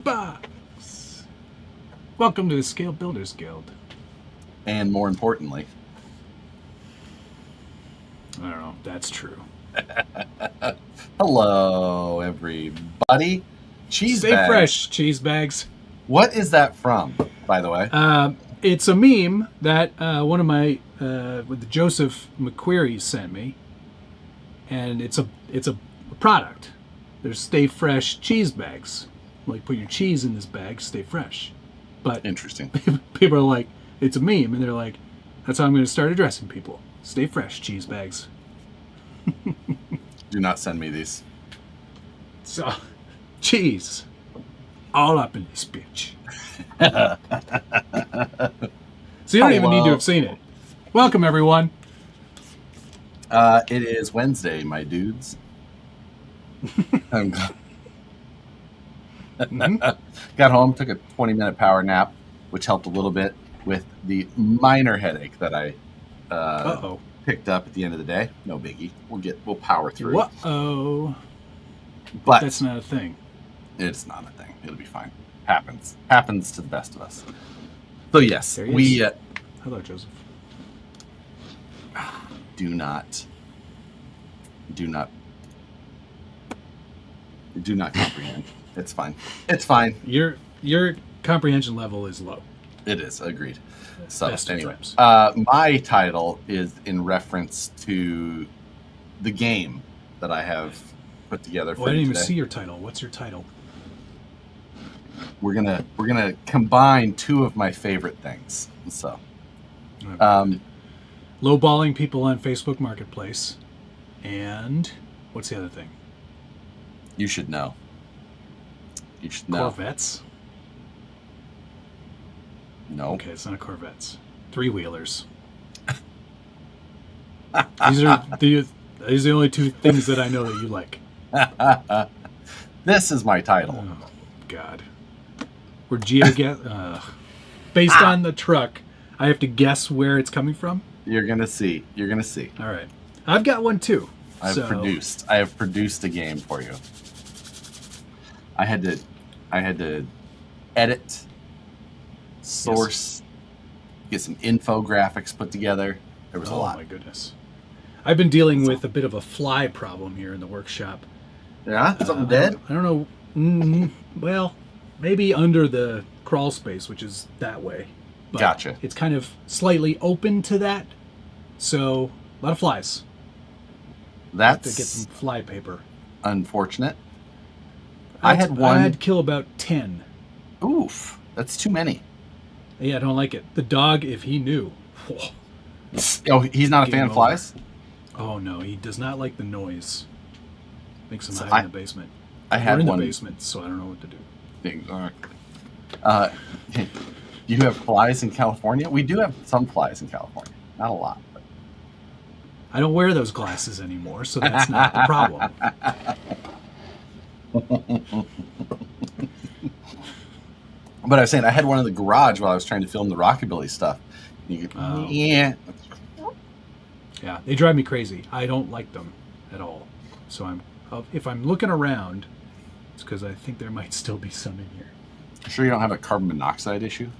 Box. Welcome to the Scale Builders Guild. And more importantly, I don't know if that's true. hello, everybody. Cheese Stay bags. fresh, cheese bags. What is that from, by the way? It's a meme that one of my with Joseph McQuarrie sent me, and it's a product. There's Stay Fresh cheese bags. Like, put your cheese in this bag, stay fresh. But Interesting. people are like, it's a meme, and they're like, that's how I'm going to start addressing people. Stay fresh, cheese bags. Do not send me these. So, cheese. All up in this bitch. So you don't even need to have seen it. Welcome, everyone. It is Wednesday, my dudes. Got home, took a 20-minute power nap, which helped a little bit with the minor headache that I picked up at the end of the day. No biggie. We'll power through. Whoa. But that's not a thing. It's not a thing. It'll be fine. Happens to the best of us. So yes, we. Hello, Joseph. Do not comprehend. It's fine. It's fine. Your comprehension level is low. It is, agreed. So anyway, times. My title is in reference to the game that I have put together for I didn't you even today. see your title. What's your title? We're gonna combine two of my favorite things. So, lowballing people on Facebook Marketplace, and what's the other thing? you should know. You should know. Corvettes? No. Okay, it's not Corvettes. Three-wheelers. These are the only two things that I know that you like. This is my title. Oh, God. We're based on the truck, I have to guess where it's coming from? You're gonna see. All right. I've got one, too. I have produced a game for you. I had to edit, source, get some infographics put together. There was a lot. Oh my goodness. I've been dealing with a bit of a fly problem here in the workshop. Yeah? Something dead? I don't know. Well, maybe under the crawl space, which is that way. But Gotcha. It's kind of slightly open to that. So, a lot of flies. That's To get some fly paper. unfortunate. I had to kill about 10. Oof. That's too many. Yeah, I don't like it. The dog, if he knew. Oh, he's not a fan of flies? Oh, no. He does not like the noise. Makes him So hide in the basement. I had We're in one. the basement, so I don't know what to do. Exactly. You have flies in California? We do have some flies in California. Not a lot. But. I don't wear those glasses anymore, so that's not the problem. But I was saying, I had one in the garage while I was trying to film the Rockabilly stuff. Yeah. Yeah, they drive me crazy. I don't like them at all. So if I'm looking around, it's because I think there might still be some in here. Sure you don't have a carbon monoxide issue?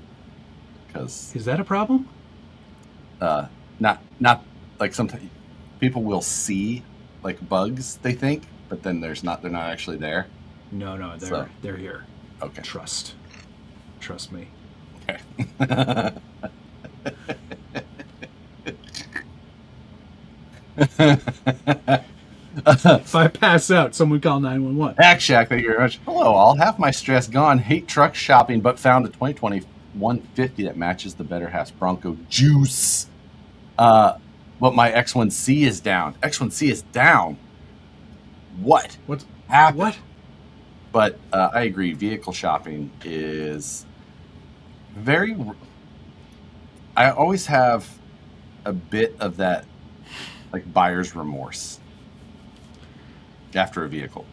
Because Is that a problem? not like sometimes people will see like bugs, they think, but then they're not actually there. No, they're here. Okay. Trust me. Okay. If I pass out, someone call 911. Hack Shack, thank you very much. Hello all. Half my stress gone. Hate truck shopping, but found a 2020 150 that matches the Better Half's Bronco juice. But my X1C is down. X1C is down. What? What's happened? What? But I agree. Vehicle shopping is very. I always have a bit of that, like, buyer's remorse after a vehicle.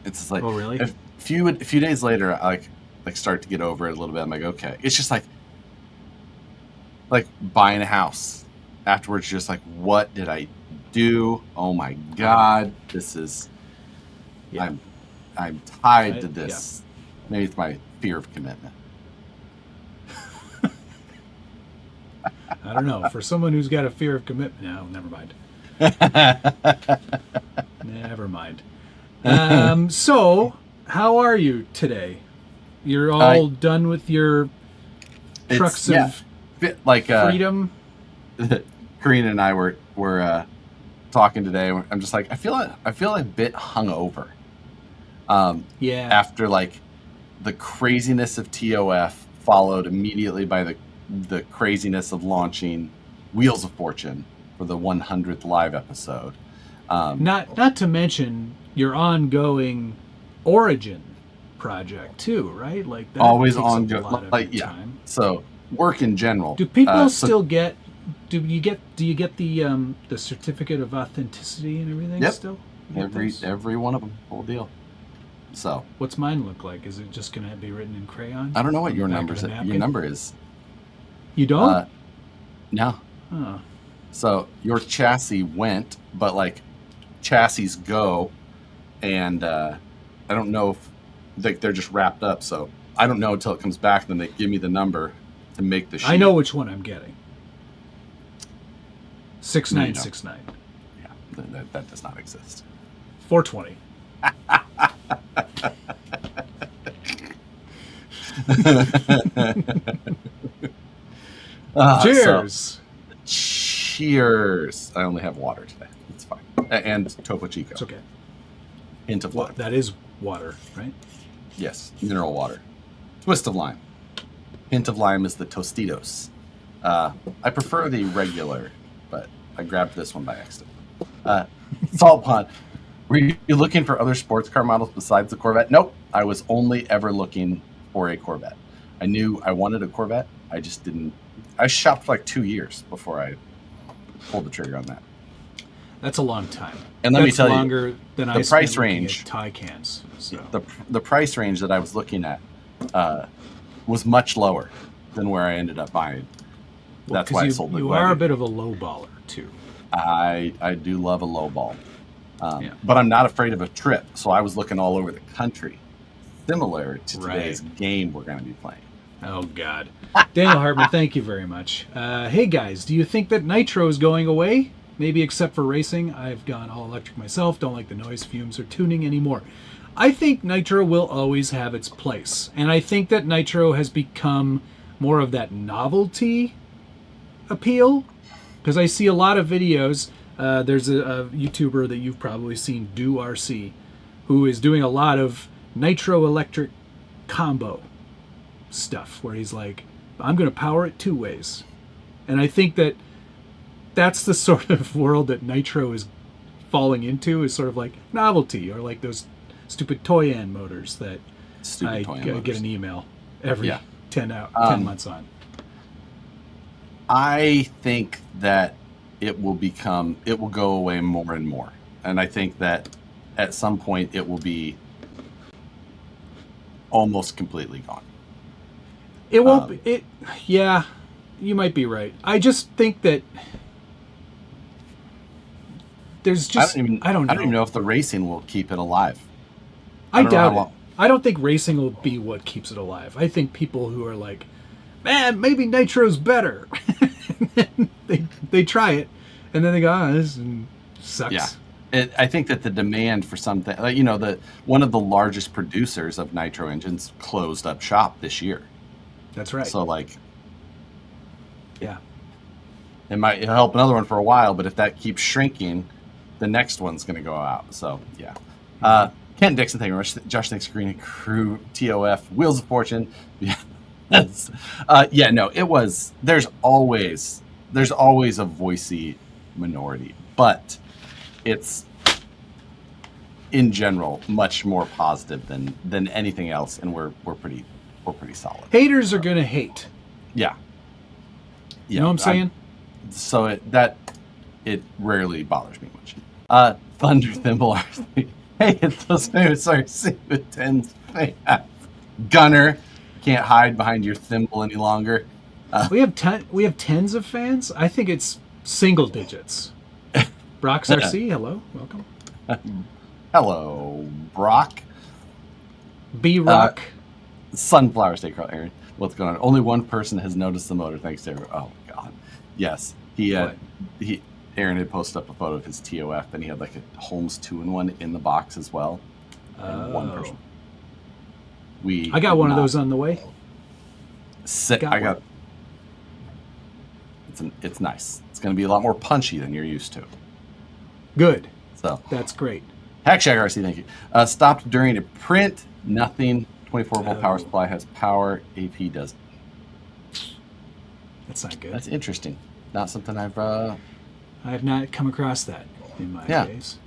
It's just like, oh really? A few days later, I like start to get over it a little bit. I'm like, okay. It's just like buying a house. Afterwards, just like, what did I do? Oh my God, this is. Yeah. I'm tied to this. Maybe it's my fear of commitment. I don't know. For someone who's got a fear of commitment, no, never mind. Never mind. So, how are you today? You're all done with your trucks of like freedom? Karina and I were talking today. I'm just like, I feel a bit hungover. Yeah. After like the craziness of TOF, followed immediately by the craziness of launching Wheels of Fortune for the 100th live episode. Not to mention your ongoing Origin project too, right? Like that always takes ongoing. a lot of Like your yeah. time. So work in general. Do people still get? Do you get the certificate of authenticity and everything? Yep. Still? Every one of them, whole deal. So what's mine look like? Is it just going to be written in crayon? I don't know what your number is. Your number is. You don't? No. Oh. So your chassis went, but like chassis go, and I don't know if they're just wrapped up. So I don't know until it comes back. Then they give me the number to make the sheet. I know which one I'm getting. 6969. Yeah, that does not exist. 420. Cheers. So, cheers. I only have water today. It's fine. And Topo Chico. It's okay. Hint of lime. That is water, right? Yes, mineral water. Twist of lime. Hint of lime is the Tostitos. I prefer the regular, but I grabbed this one by accident. Salt Pond. Were you looking for other sports car models besides the Corvette? Nope. I was only ever looking for a Corvette. I knew I wanted a Corvette. I just didn't. I shopped for like 2 years before I pulled the trigger on that. That's a long time. And let me tell you, longer than the I price range, tie cans. So. the price range that I was looking at was much lower than where I ended up buying. That's why I sold it. You are a bit of a low baller too. I do love a low ball. But I'm not afraid of a trip. So I was looking all over the country, similar to today's game we're going to be playing. Oh, God. Daniel Hartman, thank you very much. Hey, guys, do you think that Nitro is going away? Maybe except for racing. I've gone all electric myself. Don't like the noise, fumes, or tuning anymore. I think Nitro will always have its place. And I think that Nitro has become more of that novelty appeal. Because I see a lot of videos. There's a YouTuber that you've probably seen, Dewalt RC, who is doing a lot of Nitro electric combo stuff where he's like, I'm going to power it 2 ways. And I think that that's the sort of world that Nitro is falling into, is sort of like novelty, or like those stupid Toy-An motors that I get an email every 10 months on. I think that it will go away more and more. And I think that at some point it will be almost completely gone. It won't be. Yeah, you might be right. I just think that there's just I don't know. I don't even know if the racing will keep it alive. I doubt it. I don't think racing will be what keeps it alive. I think people who are like, man, maybe Nitro's better. they try it, and then they go, this sucks. Yeah. I think that the demand for something, like, one of the largest producers of Nitro engines closed up shop this year. That's right. So, yeah, it might help another one for a while, but if that keeps shrinking, the next one's going to go out. So, yeah. Kent Dixon, thank you very much. Josh, thanks, Green and Crew, TOF, Wheels of Fortune. Yeah. It was. There's always a voicey minority, but it's in general much more positive than anything else, and we're pretty solid. Haters are gonna hate. Yeah. You know what I'm saying? It rarely bothers me much. Thunder Thimble RC. Hey, it's those famous RC with 10 fans. Gunner, can't hide behind your thimble any longer. We have tens of fans. I think it's single digits. Brock's RC, hello, welcome. Hello, Brock. B Rock. Sunflower State Carl Aaron. What's going on? Only one person has noticed the motor. Thanks to everyone. Oh God, yes. Aaron had posted up a photo of his TOF, and he had like a Holmes 2-in-1 in the box as well. And one person. I got one of those on the way. It's nice. It's going to be a lot more punchy than you're used to. Good. So that's great. Hackshack RC, thank you. Stopped during a print. Nothing. 24-volt power supply has power. AP does. That's not good. That's interesting. Not something I have not come across that in my days.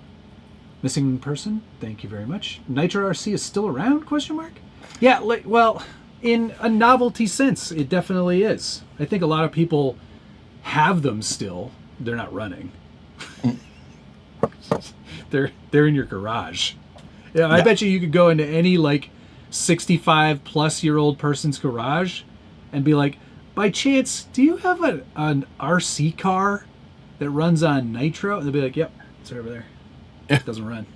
Missing person, thank you very much. Nitro RC is still around? Question mark. Yeah, well, in a novelty sense, it definitely is. I think a lot of people have them still. They're not running. They're in your garage. Yeah, I bet you could go into any like 65-plus-year-old person's garage and be like, by chance, do you have an RC car that runs on Nitro? And they'll be like, yep, it's right over there. It doesn't run.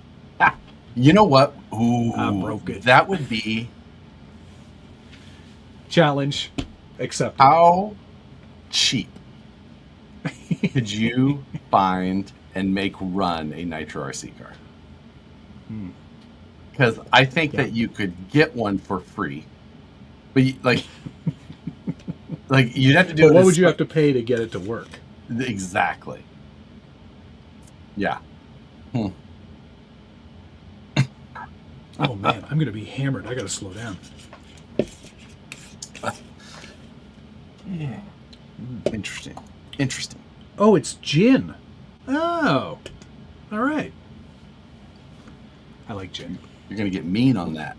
You know what? Ooh, I broke it. That would be... Challenge accepted. How cheap could you find and make run a Nitro RC car? Because I think that you could get one for free. But like you'd have to do. But what would you have to pay to get it to work? Exactly. Yeah. Oh man, I'm gonna be hammered. I gotta slow down. Interesting. Oh, it's gin. Oh, all right. I like gin. You're gonna get mean on that.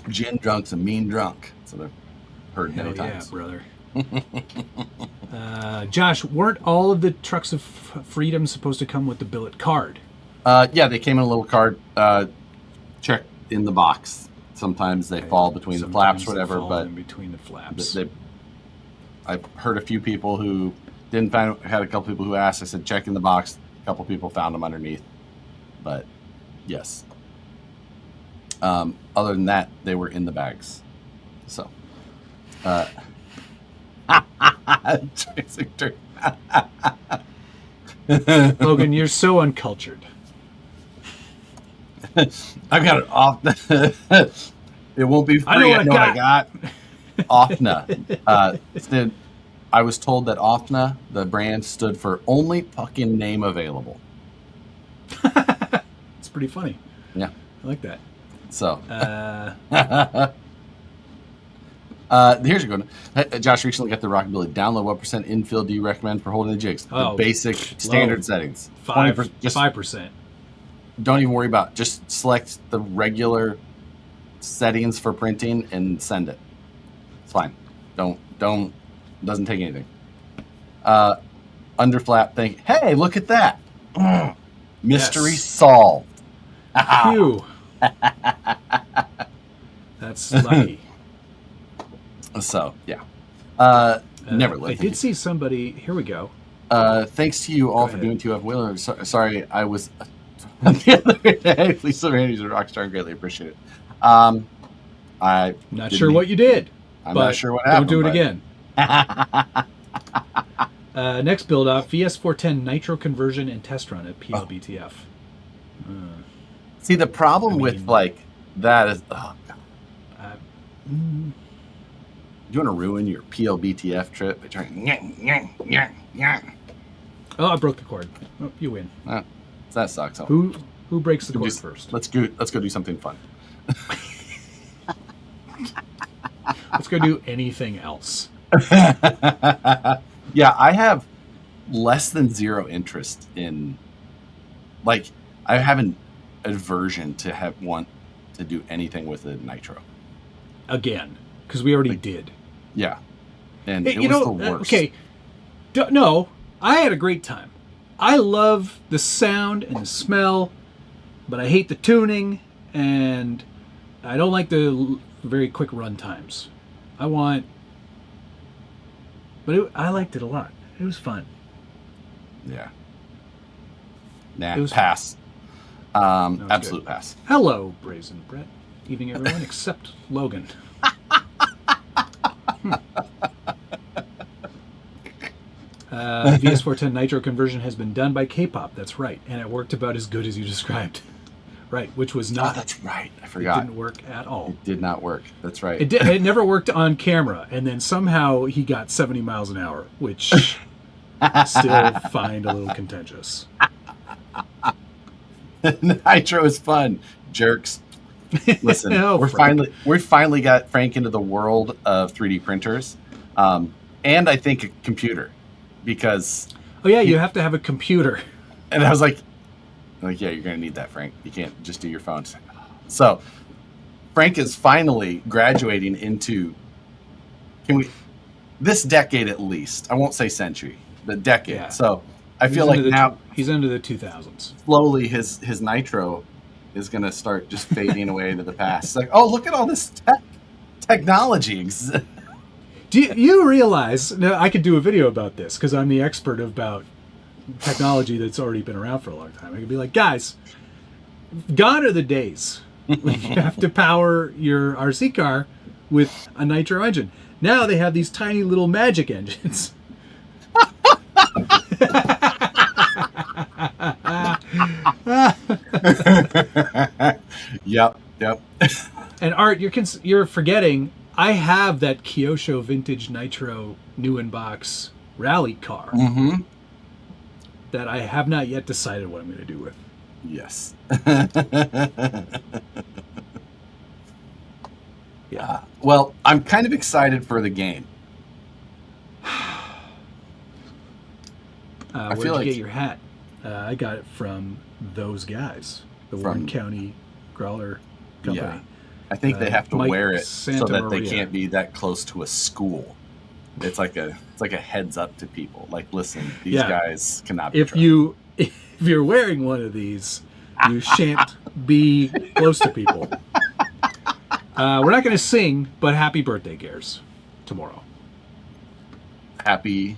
Gin drunk's a mean drunk. That's what I've heard many times. Yeah, brother. Josh, weren't all of the Trucks of Freedom supposed to come with the billet card? Yeah, they came in a little card. Check in the box. Sometimes they fall between the flaps, whatever. But in between the flaps. I've heard a few people who didn't find. Had a couple people who asked. I said check in the box. A couple people found them underneath. But yes. Other than that, they were in the bags. So. Logan, you're so uncultured. I got it off. It won't be free. I know what I got. OFNA. I was told that OFNA, the brand, stood for only fucking name available. It's pretty funny. Yeah. I like that. So. Here's a good one. Josh recently got the Rockabilly download. What percent infill do you recommend for holding the jigs? The basic standard settings. 5%. Don't even worry about it. Just select the regular settings for printing and send it. It's fine. Doesn't take anything. Underflap thing. Hey, look at that. Mystery solved. Phew. That's lucky. So, yeah. Never let I did see somebody. Here we go. Thanks to you all for doing 2F Wheeler. Sorry, I was the other day. Please, Randy's a rock star. Greatly appreciate it. I'm not sure what you did. I'm not sure what happened. Don't do it again. Next build off VS410 Nitro conversion and test run at PLBTF. See, the problem with like that is, you want to ruin your PLBTF trip by trying? Oh, I broke the cord. Oh, you win. That sucks. Who breaks the cord first? Let's go do something fun. Let's go do anything else. Yeah, I have less than zero interest in, like, I have an aversion to want to do anything with a Nitro. Again, because we already did. Yeah, and it was the worst. Okay, no, I had a great time. I love the sound and the smell, but I hate the tuning, and I don't like the very quick run times. I liked it a lot. It was fun. Yeah. Nah, pass. No, Absolute good. pass. Hello, Brazen Brett. Evening, everyone, except Logan. VS410 Nitro conversion has been done by K-pop. That's right, and it worked about as good as you described. Right, which was not. Oh, that's right. I forgot. It didn't work at all. It did not work. That's right. It never worked on camera, and then somehow he got 70 miles an hour, which I still find a little contentious. Nitro is fun, jerks. Listen, Oh, we finally got Frank into the world of 3D printers, and I think a computer, because. Oh yeah, you have to have a computer. And I was like, yeah, you're gonna need that, Frank. You can't just do your phone. So, Frank is finally graduating into. This decade at least? I won't say century, but decade. Yeah. So I feel like now he's into the 2000s. Slowly, his Nitro is going to start just fading away into the past. It's like, oh, look at all this technology. Do you realize? Now, I could do a video about this because I'm the expert about technology that's already been around for a long time. I could be like, guys, gone are the days when you have to power your RC car with a Nitro engine. Now they have these tiny little magic engines. Yep. And Art, you're forgetting, I have that Kyosho Vintage Nitro new in box rally car that I have not yet decided what I'm going to do with. Yes. Yeah. Well, I'm kind of excited for the game. Where'd you get your hat? I got it from those guys, the Warren County Growler Company. Yeah. I think they have to wear it Santa so that Maria. they can't be that close to a school. It's like a heads up to people. Like, listen, these guys cannot be trusted. If you're wearing one of these, you shan't be close to people. We're not going to sing, but happy birthday, Gares, tomorrow. Happy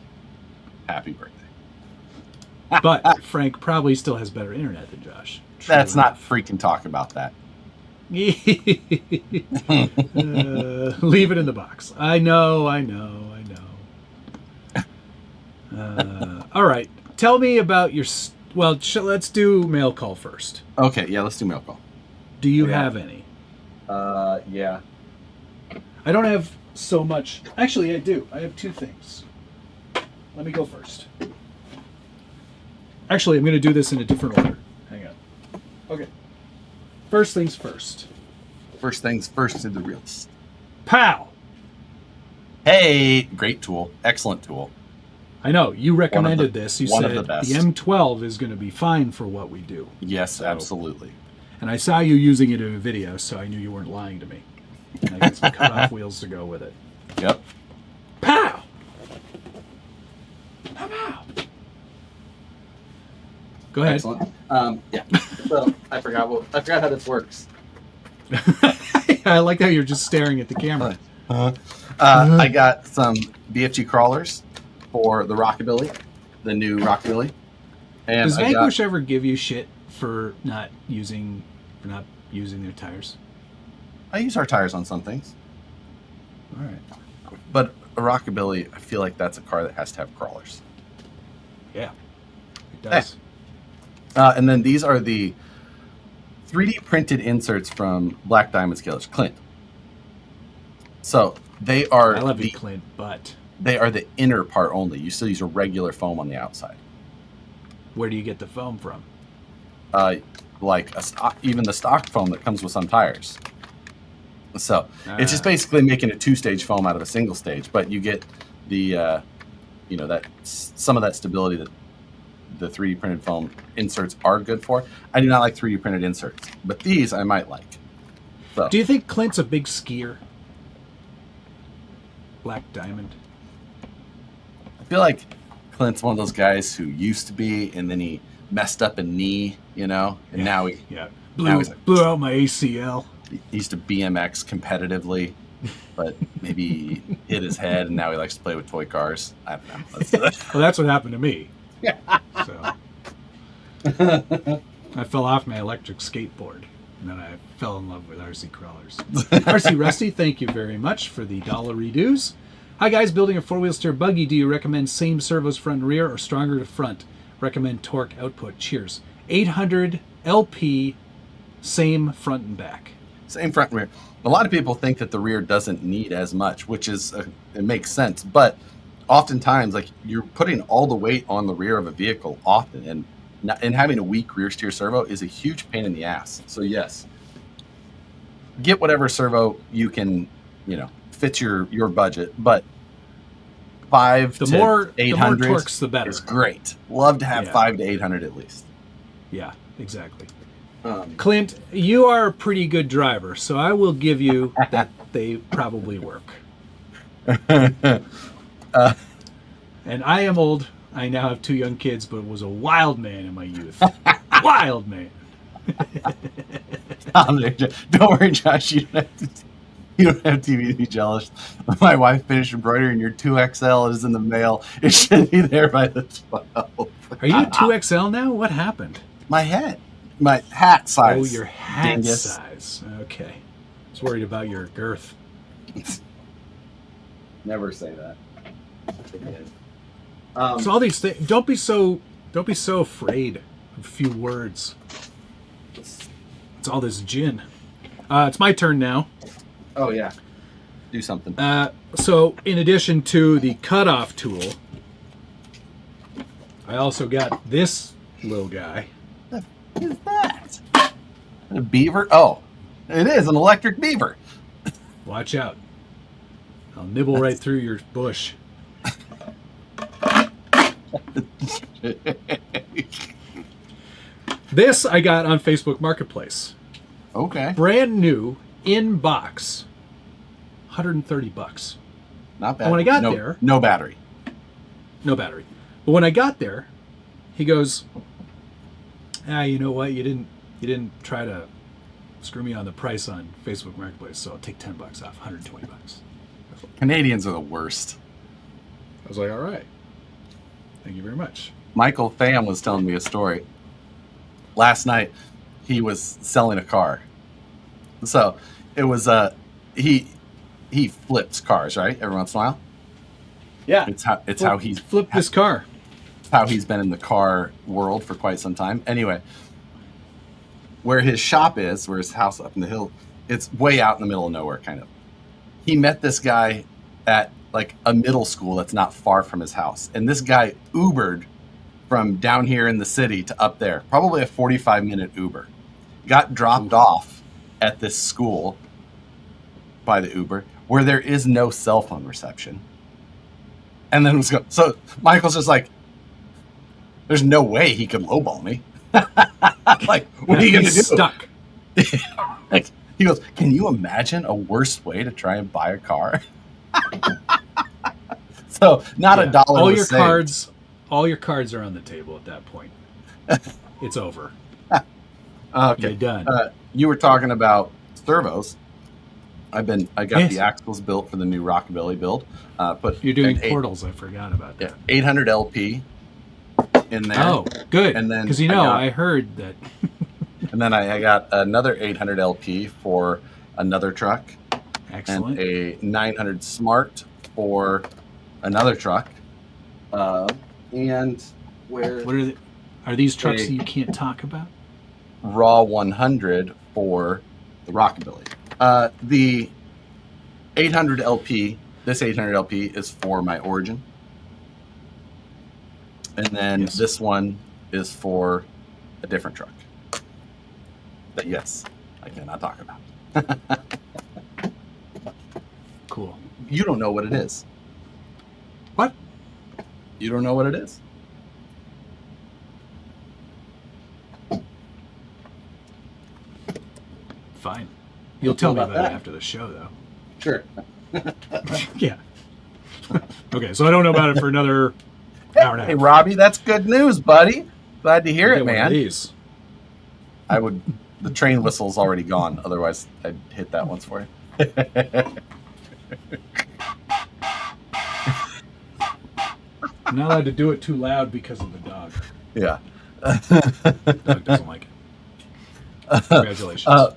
birthday. But Frank probably still has better internet than Josh. That's not freaking talk about that. Leave it in the box. I know. All right. Tell me about your... Well, let's do mail call first. Okay, yeah, let's do mail call. Do you have any? Yeah. I don't have so much. Actually, I do. I have two things. Let me go first. Actually, I'm going to do this in a different order. Hang on. Okay. First things first. First things first to the reels. Pow! Hey, great tool. Excellent tool. I know. You recommended this. You said the M12 is going to be fine for what we do. Yes, absolutely. And I saw you using it in a video, so I knew you weren't lying to me. And I got some cut-off wheels to go with it. Yep. Pow! Pow, pow! Go ahead. Excellent. Yeah. So I forgot how this works. I like how you're just staring at the camera. I got some BFG crawlers for the Rockabilly, the new Rockabilly. And Does Vanquish ever give you shit for not using their tires? I use our tires on some things. All right. But a Rockabilly, I feel like that's a car that has to have crawlers. Yeah, it does. Hey. And then these are the 3D printed inserts from Black Diamond Scalers, Clint. So they are. I love you, Clint, but they are the inner part only. You still use a regular foam on the outside. Where do you get the foam from? Even the stock foam that comes with some tires. So it's just basically making a two-stage foam out of a single stage, but you get the, some of that stability that the 3D printed foam inserts are good for. I do not like 3D printed inserts, but these I might like. So. Do you think Clint's a big skier? Black Diamond. I feel like Clint's one of those guys who used to be, and then he messed up a knee, and now he blew out my ACL. He used to BMX competitively, but maybe he hit his head, and now he likes to play with toy cars. I don't know. Well, that's what happened to me. So. I fell off my electric skateboard, and then I fell in love with RC crawlers. RC Rusty, thank you very much for the dollar reduce. Hi guys, building a four-wheel steer buggy. Do you recommend same servos front and rear or stronger to front? Recommend torque output. Cheers. 800 LP, same front and back. Same front and rear. A lot of people think that the rear doesn't need as much, which is it makes sense. But oftentimes, like, you're putting all the weight on the rear of a vehicle often, and having a weak rear steer servo is a huge pain in the ass. So yes, get whatever servo you can, fit your budget. But 5 to 800 the more torques, the better. Is great. Love to have 5 to 800 at least. Yeah, exactly. Clint, you are a pretty good driver, so I will give you that they probably work. And I am old. I now have 2 young kids, but was a wild man in my youth. Wild man. Don't worry, Josh. You don't have TV to be jealous. My wife finished embroidery, and your 2XL is in the mail. It should be there by the 12th. Are you 2XL now? What happened? My hat size. Oh, your hat dingus. size. Okay. I was worried about your girth. Never say that. So all these things. Don't be so afraid of a few words. It's all this gin. It's my turn now. Oh yeah. Do something. So in addition to the cutoff tool, I also got this little guy. What is that? A beaver? Oh, it is an electric beaver. Watch out. I'll nibble right through your bush. This I got on Facebook Marketplace. Okay. Brand new, in box. $130. Not bad. And when I got there... No battery. No battery. But when I got there, he goes, you know what? You didn't try to screw me on the price on Facebook Marketplace, so I'll take $10 off, $120. Canadians are the worst. I was like, all right. Thank you very much. Michael Pham was telling me a story. Last night, he was selling a car. So it was he flips cars, right? Every once in a while. Yeah. It's how he's flipped this car. How he's been in the car world for quite some time. Anyway, where his shop is, where his house up in the hill, it's way out in the middle of nowhere, kind of. He met this guy at like a middle school that's not far from his house. And this guy Ubered from down here in the city to up there, probably a 45-minute Uber. Got dropped off at this school by the Uber where there is no cell phone reception. And then was going, so Michael's just like, there's no way he could lowball me. Like, what are you going to do? Stuck. Like, he goes, can you imagine a worse way to try and buy a car? So not $1 all was your saved. all your cards are on the table at that point. It's over. Okay. You're done. You were talking about servos. I got Yes. the Axials built for the new Rockabilly build. You're doing portals. I forgot about that. 800 LP in there. Oh, good. And then because I heard that. And then I got another 800 LP for another truck. Excellent. And a 900 Smart for another truck. And where What are these trucks that you can't talk about? Raw 100 for the Rockabilly. The 800 LP, this 800 LP is for my Origin. And then this one is for a different truck. That, yes, I cannot talk about. Cool. You don't know what it is. What? You don't know what it is. Fine. You'll tell me about it after the show, though. Sure. Yeah. Okay, so I don't know about it for another hour and a half. Hey, Robbie, that's good news, buddy. Glad to hear it, One of man. these. I would. The train whistle's already gone. Otherwise, I'd hit that once for you. I'm not allowed to do it too loud because of the dog. Yeah. The dog doesn't like it. Congratulations.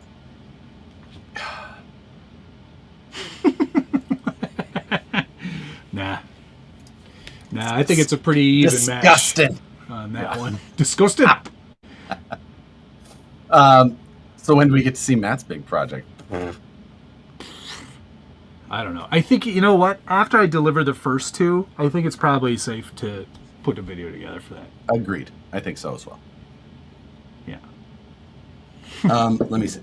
Nah, I think it's a pretty even Disgusting. match on that one. Disgusting. So when do we get to see Matt's big project? I don't know. I think, you know what? After I deliver the first two, I think it's probably safe to put a video together for that. Agreed. I think so as well. Yeah. Let me see.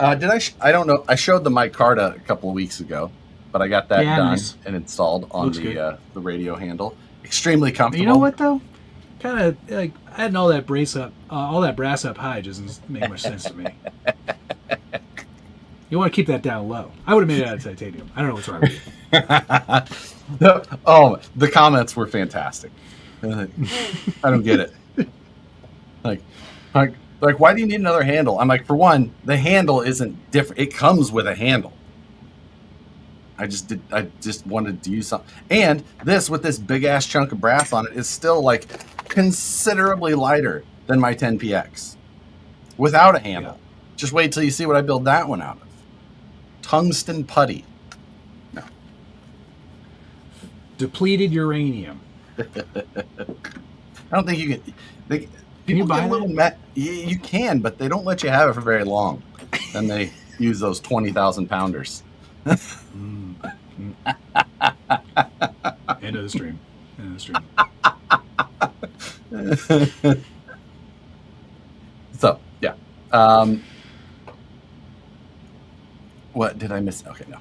Did I don't know. I showed the micarta a couple of weeks ago, but I got that done and installed on the radio handle. Extremely comfortable. You know what though? Kind of like adding all that brass up high doesn't make much sense to me. You want to keep that down low. I would have made it out of titanium. I don't know what's wrong with you. The comments were fantastic. I don't get it. Like, why do you need another handle? I'm like, for one, the handle isn't different. It comes with a handle. I just wanted to use something. And this, with this big ass chunk of brass on it, is still like considerably lighter than my 10PX without a handle. Yeah. Just wait till you see what I build that one out of. Tungsten putty. No. Depleted uranium. I don't think you can. Can you buy a little you can, but they don't let you have it for very long. Then they use those 20,000 pounders. End of the stream. So yeah. What did I miss? Okay, no.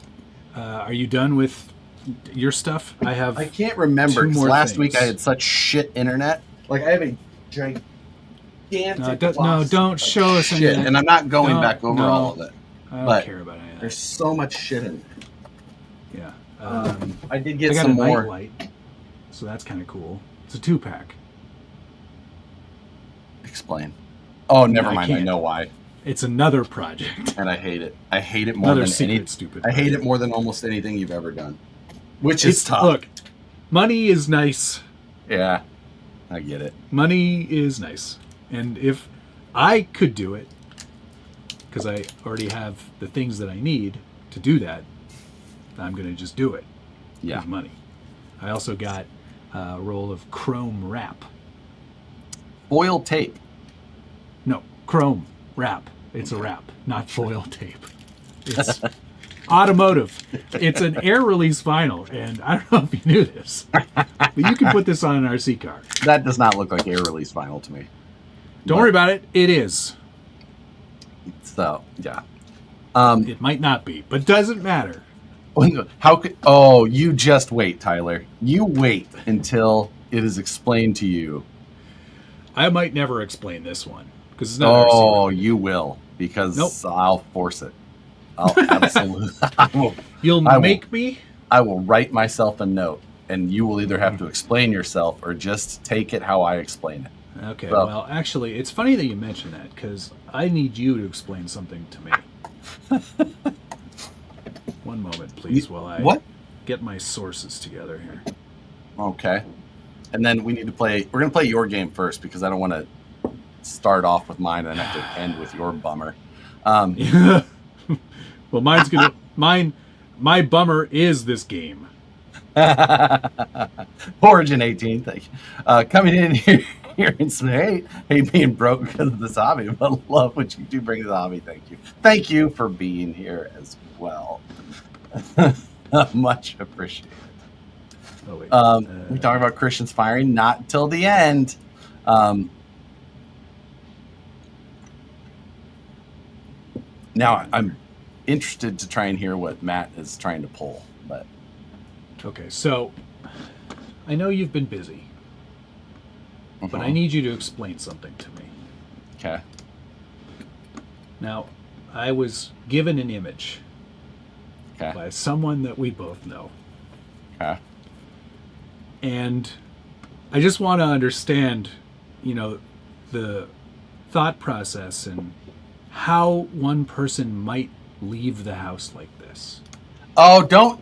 Are you done with your stuff? I can't remember. Last week I had such shit internet. Like I have a gigantic. Don't show us any. And I'm not going back over all of it. I don't care about any of that. There's so much shit in Yeah. there. I did get some some more. Light, so that's kind of cool. It's a 2-pack. Explain. Oh, never mind. I know why. It's another project, and I hate it. I hate it more than any stupid. I hate it more than almost anything you've ever done, which is tough. Look, money is nice. Yeah, I get it. Money is nice, and if I could do it, because I already have the things that I need to do that, I'm going to just do it. Yeah, with money. I also got a roll of chrome wrap. Foil tape. No, chrome wrap. It's a wrap, not foil tape. It's automotive. It's an air release vinyl, and I don't know if you knew this, but you can put this on an RC car. That does not look like air release vinyl to me. Don't worry about it. It is. So yeah, it might not be, but doesn't matter. How could? Oh, you just wait, Tyler. You wait until it is explained to you. I might never explain this one because it's not. Oh, you will, because I'll force it. I'll absolutely. You'll make me. I will write myself a note, and you will either have to explain yourself or just take it how I explain it. Okay. So, well, actually, it's funny that you mention that because I need you to explain something to me. One moment, please, while I get my sources together here. Okay. And then we need to play. We're gonna play your game first because I don't want to start off with mine and have to end with your bummer. Well, mine's gonna My bummer is this game. Origin 18, thank you. Coming in here and say, hey, being broke because of this hobby, but love what you do bring to the hobby. Thank you. Thank you for being here as well. Much appreciated. Oh, wait. We talk about Christian's firing, not till the end. Now I'm interested to try and hear what Matt is trying to pull, but okay, so I know you've been busy, but I need you to explain something to me. Okay. Now, I was given an image by someone that we both know. Okay. And I just want to understand, the thought process and how one person might leave the house like this. Oh, don't.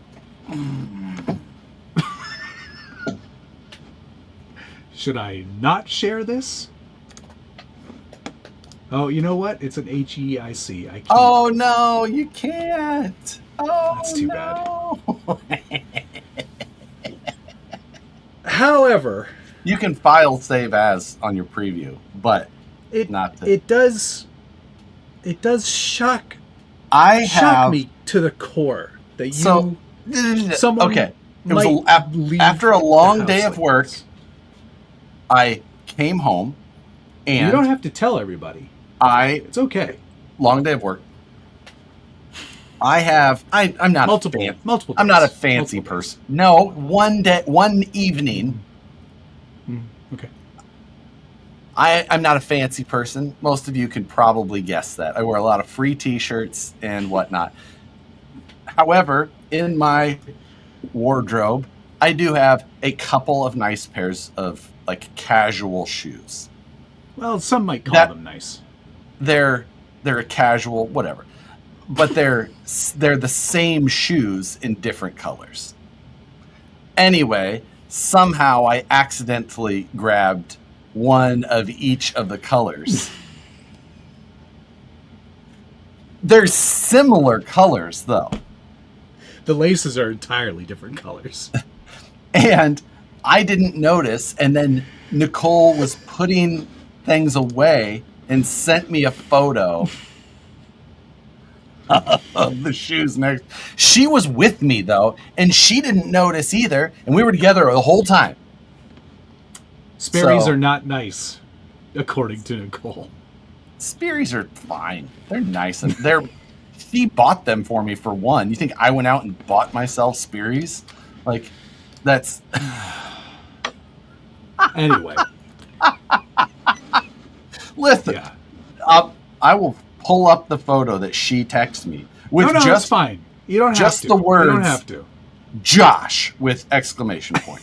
Should I not share this? Oh, you know what? It's an HEIC. I can't. Oh no, you can't. Oh, That's too bad. However, You can file save as on your preview, but it not the... it does shock I shock have me to the core that you so someone okay. It might was leave after a the long house day of like work. this. I came home and You don't have to tell everybody. It's okay. Long day of work. I'm not Multiple I'm not a days. fancy Multiple person. No, one evening. Okay. I'm not a fancy person. Most of you can probably guess that. I wear a lot of free t-shirts and whatnot. However, in my wardrobe, I do have a couple of nice pairs of like casual shoes. Well, some might call them nice. They're a casual, whatever. But they're the same shoes in different colors. Anyway, somehow I accidentally grabbed one of each of the colors. They're similar colors, though. The laces are entirely different colors. And I didn't notice, and then Nicole was putting things away and sent me a photo of the shoes next. She was with me, though, and she didn't notice either, and we were together the whole time. Sperry's are not nice, according to Nicole. Sperry's are fine. They're nice, and she bought them for me for one. You think I went out and bought myself Sperry's? Like, that's... Anyway. Listen, Yeah. I will pull up the photo that she texted me with No, just it's fine. You don't have just to. the words. You don't have to. Josh with exclamation point.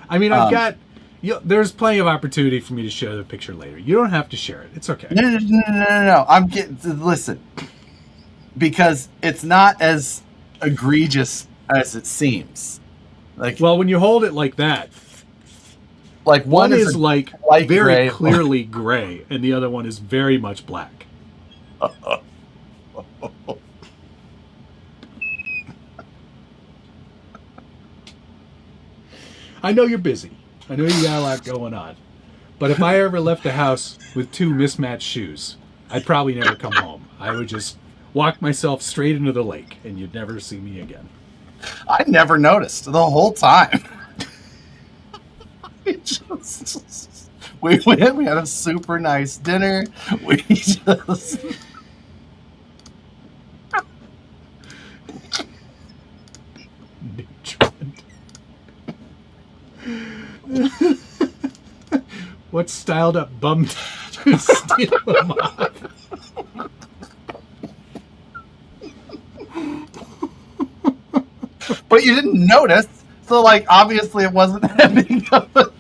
I mean, I've got... there's plenty of opportunity for me to share the picture later. You don't have to share it. It's okay. No. I'm getting... Listen. Because it's not as egregious as it seems. Like, Well, when you hold it like that, like one is like light very gray. clearly gray, and the other one is very much black. I know you're busy. I know you got a lot going on. But if I ever left the house with two mismatched shoes, I'd probably never come home. I would just walk myself straight into the lake, and you'd never see me again. I never noticed the whole time. We went. We had a super nice dinner. We just... What styled up bum to steal them off? But you didn't notice, so like obviously it wasn't that big of a...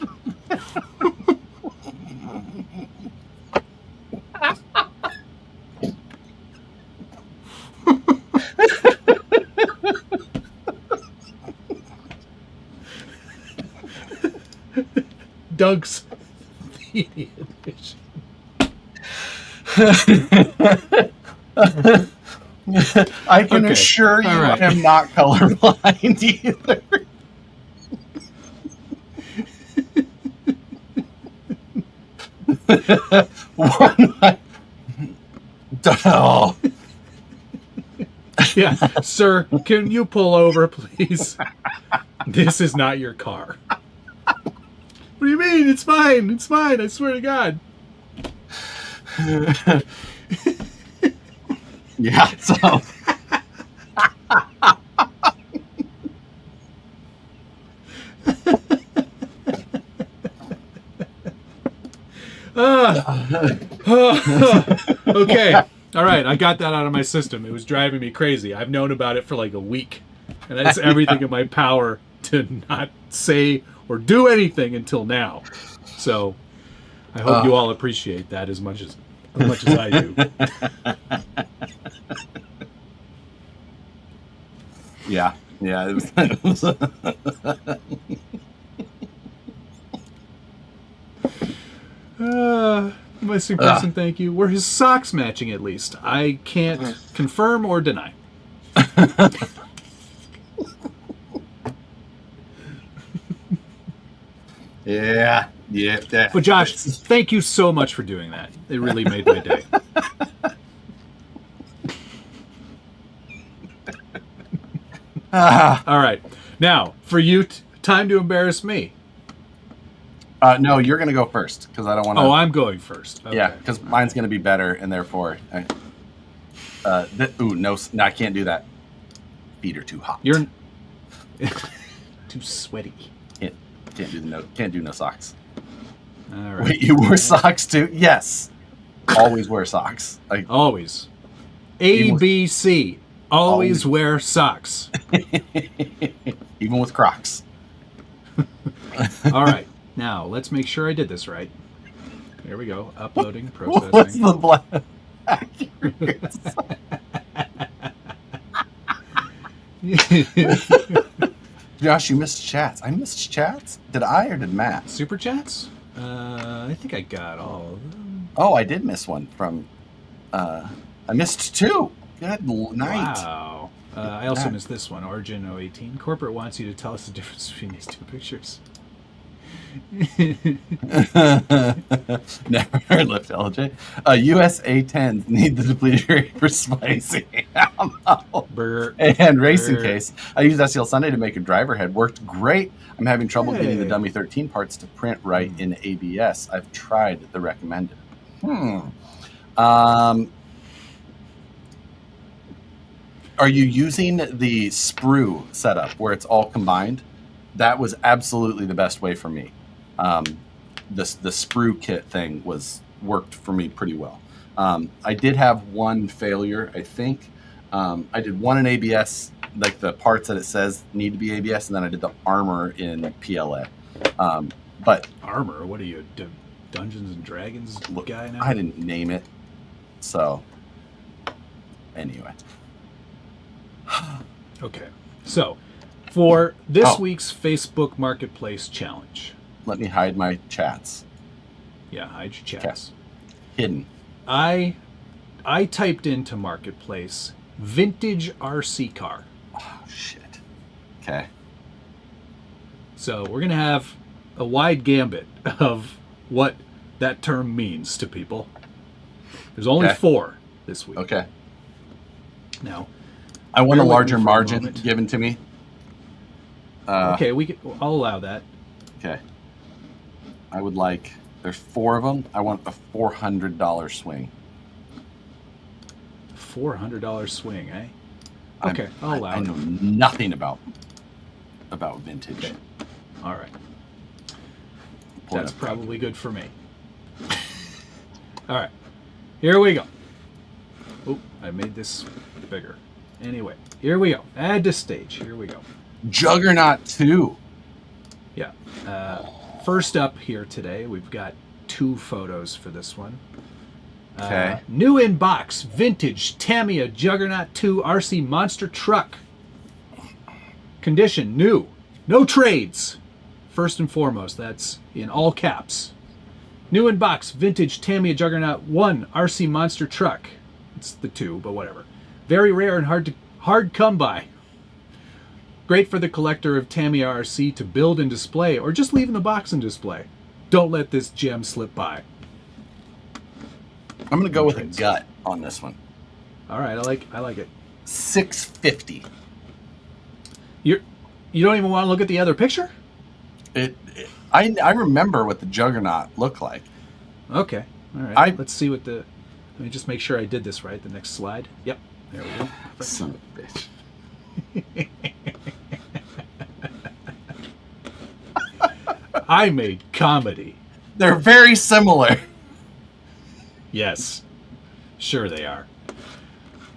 Doug's Theory Edition. I can assure you I am not colorblind either. Oh. Yeah, sir, can you pull over, please? This is not your car. What do you mean? It's fine. It's fine. I swear to God. Yeah, so... Okay. All right. I got that out of my system. It was driving me crazy. I've known about it for like a week. And that's everything in my power to not say or do anything until now. So I hope you all appreciate that as much as I do. Yeah. It was Missing person, thank you. Were his socks matching at least? I can't confirm or deny. Yeah. But Josh, thank you so much for doing that. It really made my day. All right. Now, for you, time to embarrass me. No, you're going to go first because I don't want to. Oh, I'm going first. Okay. Yeah, because mine's going to be better, and therefore, no, I can't do that. Feet are too hot. You're too sweaty. Can't do no socks. All right. Wait, you wear socks too? Yes. Always wear socks. Always. ABC. Always wear socks. Even with Crocs. All right. Now, let's make sure I did this right. Here we go. Uploading, processing. What's the black? Josh, you missed chats. I missed chats? Did I or did Matt? Super chats? I think I got all of them. Oh, I did miss one from... I missed two. Good night. Wow. I also missed this one. Origin 018. Corporate wants you to tell us the difference between these two pictures. Never left LJ. US A10s need the depleted area for spicy. And racing case. I used Axial Sunday to make a driver head. Worked great. I'm having trouble getting the dummy 13 parts to print right in ABS. I've tried the recommended. Are you using the sprue setup where it's all combined? That was absolutely the best way for me. The sprue kit thing worked for me pretty well. I did have one failure, I think. I did one in ABS, like the parts that it says need to be ABS, and then I did the armor in PLA. But armor? What are you, Dungeons and Dragons guy now? I didn't name it. So, anyway. Okay. So, for this week's Facebook Marketplace challenge. Let me hide my chats. Yeah, hide your chats. Okay. Hidden. I typed into Marketplace vintage RC car. Oh, shit. Okay. So we're going to have a wide gambit of what that term means to people. There's only 4 this week. Okay. Now, I want a larger margin given to me. Okay, I'll allow that. Okay. I would like, there's 4 of them. I want a $400 swing. $400 swing, eh? Okay, I'll allow it. I know nothing about vintage. Okay. All right. That's probably good for me. All right. Here we go. Oh, I made this bigger. Anyway, here we go. Add to stage. Here we go. Juggernaut 2. Yeah. First up here today, we've got 2 photos for this one. Okay. New in box, vintage Tamiya Juggernaut 2 RC monster truck. Condition, new. No trades. First and foremost, that's in all caps. New in box, vintage Tamiya Juggernaut 1 RC monster truck. It's the 2, but whatever. Very rare and hard come by. Great for the collector of Tamiya RC to build and display, or just leave in the box and display. Don't let this gem slip by. I'm gonna go with a gut on this one. All right, I like it. $650. You don't even want to look at the other picture? I remember what the Juggernaut looked like. Okay, all right. Let's see what let me just make sure I did this right. The next slide. Yep, there we go. Son of a bitch. I made comedy. They're very similar. Yes, sure they are.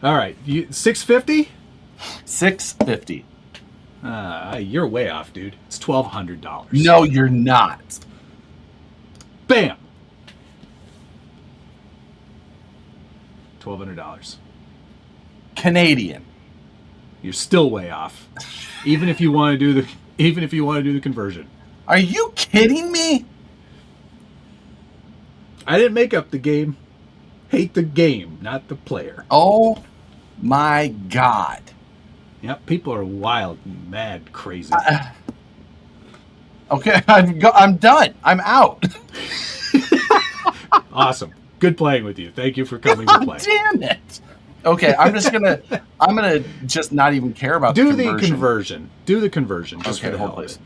All right, $650? $650. You're way off, dude. It's $1,200. No, you're not. Bam. $1,200. Canadian. You're still way off. Even if you want to do the conversion. Are you kidding me? I didn't make up the game. Hate the game, not the player. Oh my God. Yep, people are wild, mad, crazy. Okay, I'm done. I'm out. Awesome. Good playing with you. Thank you for coming to play. Damn it. Okay, I'm gonna just not even care about Do the the conversion. Do the conversion. Just Okay, for the hold hell of please.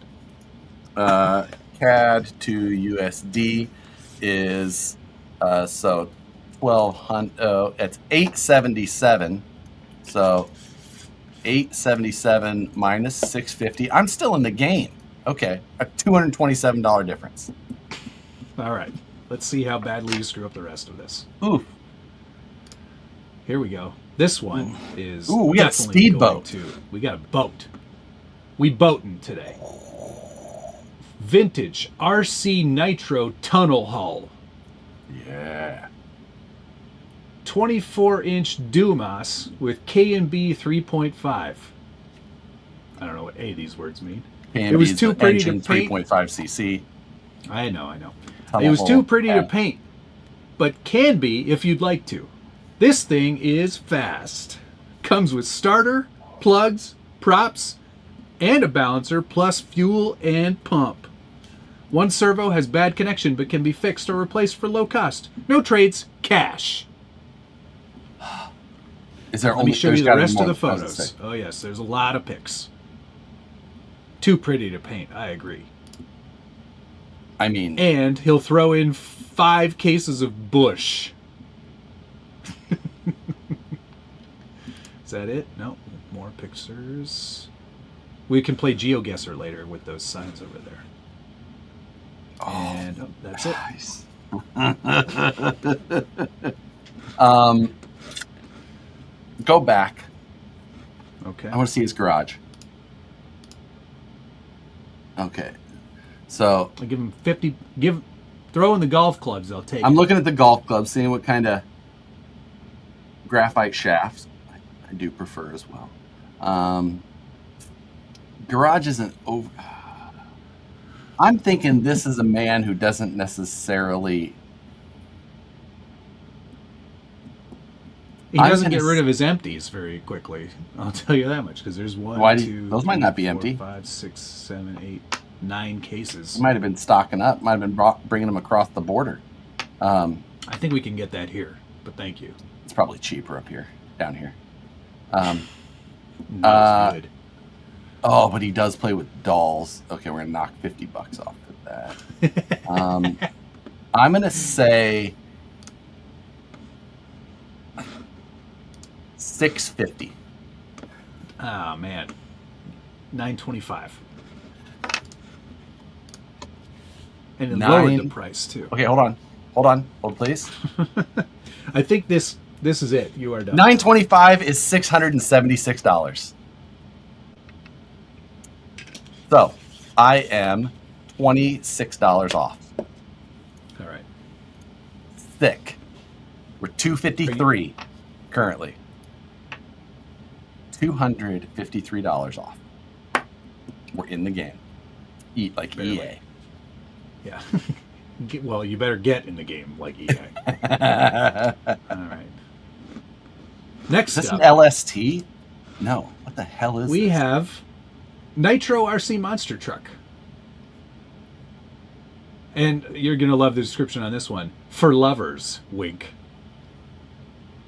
it. CAD to USD is so 1200. It's 877. So 877 minus 650. I'm still in the game. Okay, a $227 difference. All right. Let's see how badly you screw up the rest of this. Oof. Here we go. This one is we got a definitely speedboat. We got a boat. We boating today. Vintage RC Nitro tunnel hull. Yeah. 24-inch Dumas with K&B 3.5. I don't know what any of these words mean. It was too pretty to paint. 3.5 cc. I know. Tunnel It was too hull. pretty Yeah. to paint, but can be if you'd like to. This thing is fast. Comes with starter, plugs, props, and a balancer, plus fuel and pump. One servo has bad connection but can be fixed or replaced for low cost. No trades, cash. Is there Let only? me show there's you the gotta be rest of more, the I was gonna photos. say. Oh yes, there's a lot of pics. Too pretty to paint, I agree. I mean, And he'll throw in 5 cases of Bush. Is that it? No, more pictures. We can play GeoGuessr later with those signs over there. And that's it. Nice. Go back. Okay. I want to see his garage. Okay, so I'll give him 50. Throw in the golf clubs. They'll take. I'm it. looking at the golf club, seeing what kind of graphite shafts I do prefer as well. Garage isn't over. I'm thinking this is a man who doesn't necessarily. He doesn't get rid of his empties very quickly. I'll tell you that much because there's one, two, those might not be empty. 5, 6, 7, 8, 9 cases. He might have been stocking up. Might have been bringing them across the border. I think we can get that here, but thank you. It's probably cheaper up here, down here. Not as good. Oh, but he does play with dolls. Okay, we're gonna knock $50 off of that. I'm gonna say $650. Oh man, $925. And it lowered the price too. Okay, hold please. I think this is it. You are done. $925 is $676. So I am $26 off. All right. Thick. We're $253 currently. $253 off. We're in the game. Eat like Barely. EA. Yeah. Well, you better get in the game like EA. All right. Next Is this up, an LST? No. What the hell is we this? have Nitro RC Monster Truck. And you're going to love the description on this one. For lovers, wink.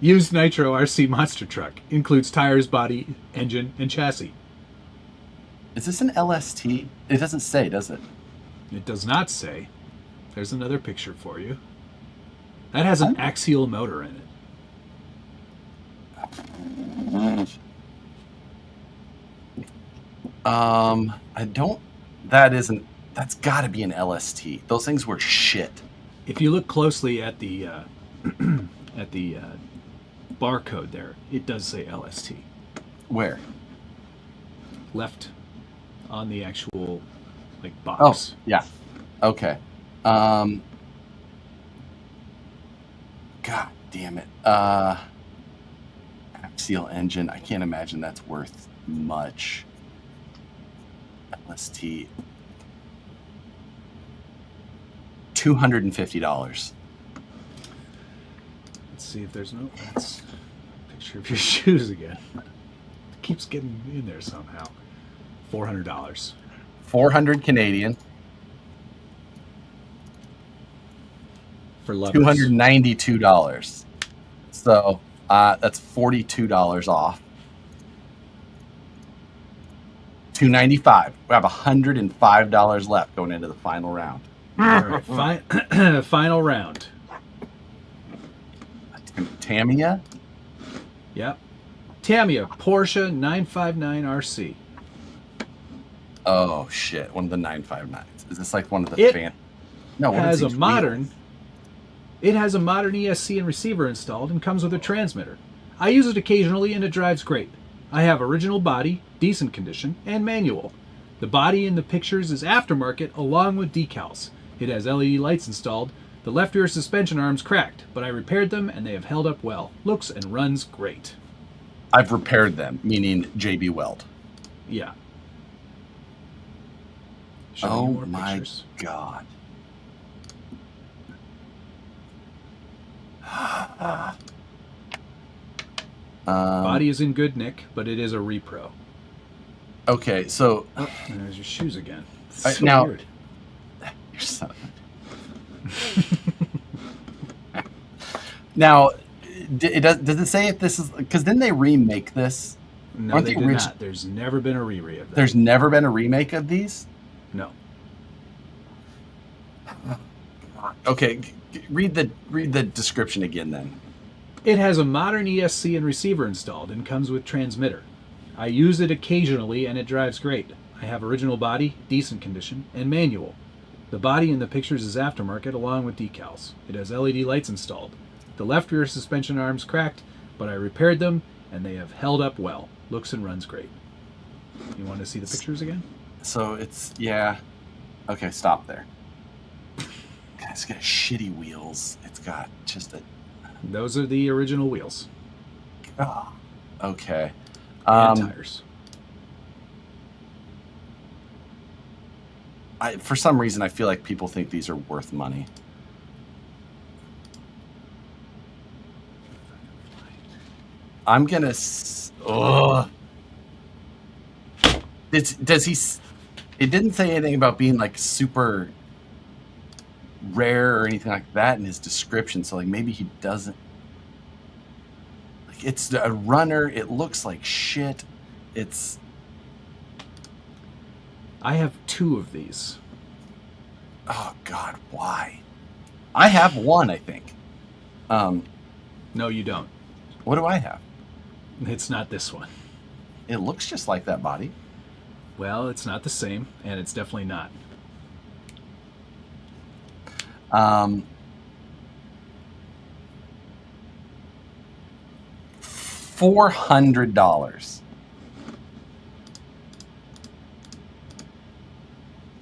Used Nitro RC Monster Truck. Includes tires, body, engine, and chassis. Is this an LST? It doesn't say, does it? It does not say. There's another picture for you. That has an Axial motor in it. I don't. That's got to be an LST. Those things were shit. If you look closely at the at the barcode there, it does say LST. Where? Left on the actual box. Oh, yeah. Okay. God damn it. Axial engine. I can't imagine that's worth much. LST. $250. see if there's no. That's a picture of your shoes again. It keeps getting in there somehow. $400. 400 Canadian. For lovers. $292. So that's $42 off. $295. We have $105 left going into the final round. All right, final round. Tamiya. Yep. Tamiya Porsche 959 RC. Oh shit! One of the 959s. Is this like one of the It fan? No, what has is a these modern. wheels? It has a modern ESC and receiver installed and comes with a transmitter. I use it occasionally and it drives great. I have original body, decent condition, and manual. The body in the pictures is aftermarket along with decals. It has LED lights installed. The left rear suspension arms cracked, but I repaired them and they have held up well. Looks and runs great. I've repaired them, meaning JB Weld. Yeah. Show you more my pictures. god. Body is in good nick, but it is a repro. Okay, so Oh, and there's your shoes again. I- So now- weird. You're son of a- now, does it say if this is because then they remake this? No, Aren't they the did orig- not. There's never been a re-re of that. There's never been a remake of these. No. Okay, read the description again then. It has a modern ESC and receiver installed and comes with transmitter. I use it occasionally and it drives great. I have original body, decent condition, and manual. The body in the pictures is aftermarket along with decals. It has LED lights installed. The left rear suspension arms cracked, but I repaired them and they have held up well. Looks and runs great. You want to see the pictures again? So it's Okay, stop there. God, it's got shitty wheels. It's got just a. Those are the original wheels Oh, okay. and tires. For some reason, I feel like people think these are worth money. I'm gonna. Ugh. Does he? It didn't say anything about being like super rare or anything like that in his description. So like maybe he doesn't. Like it's a runner. It looks like shit. It's. I have 2 of these. Oh God, why? I have one, I think. No, you don't. What do I have? It's not this one. It looks just like that body. Well, it's not the same, and it's definitely not. $400.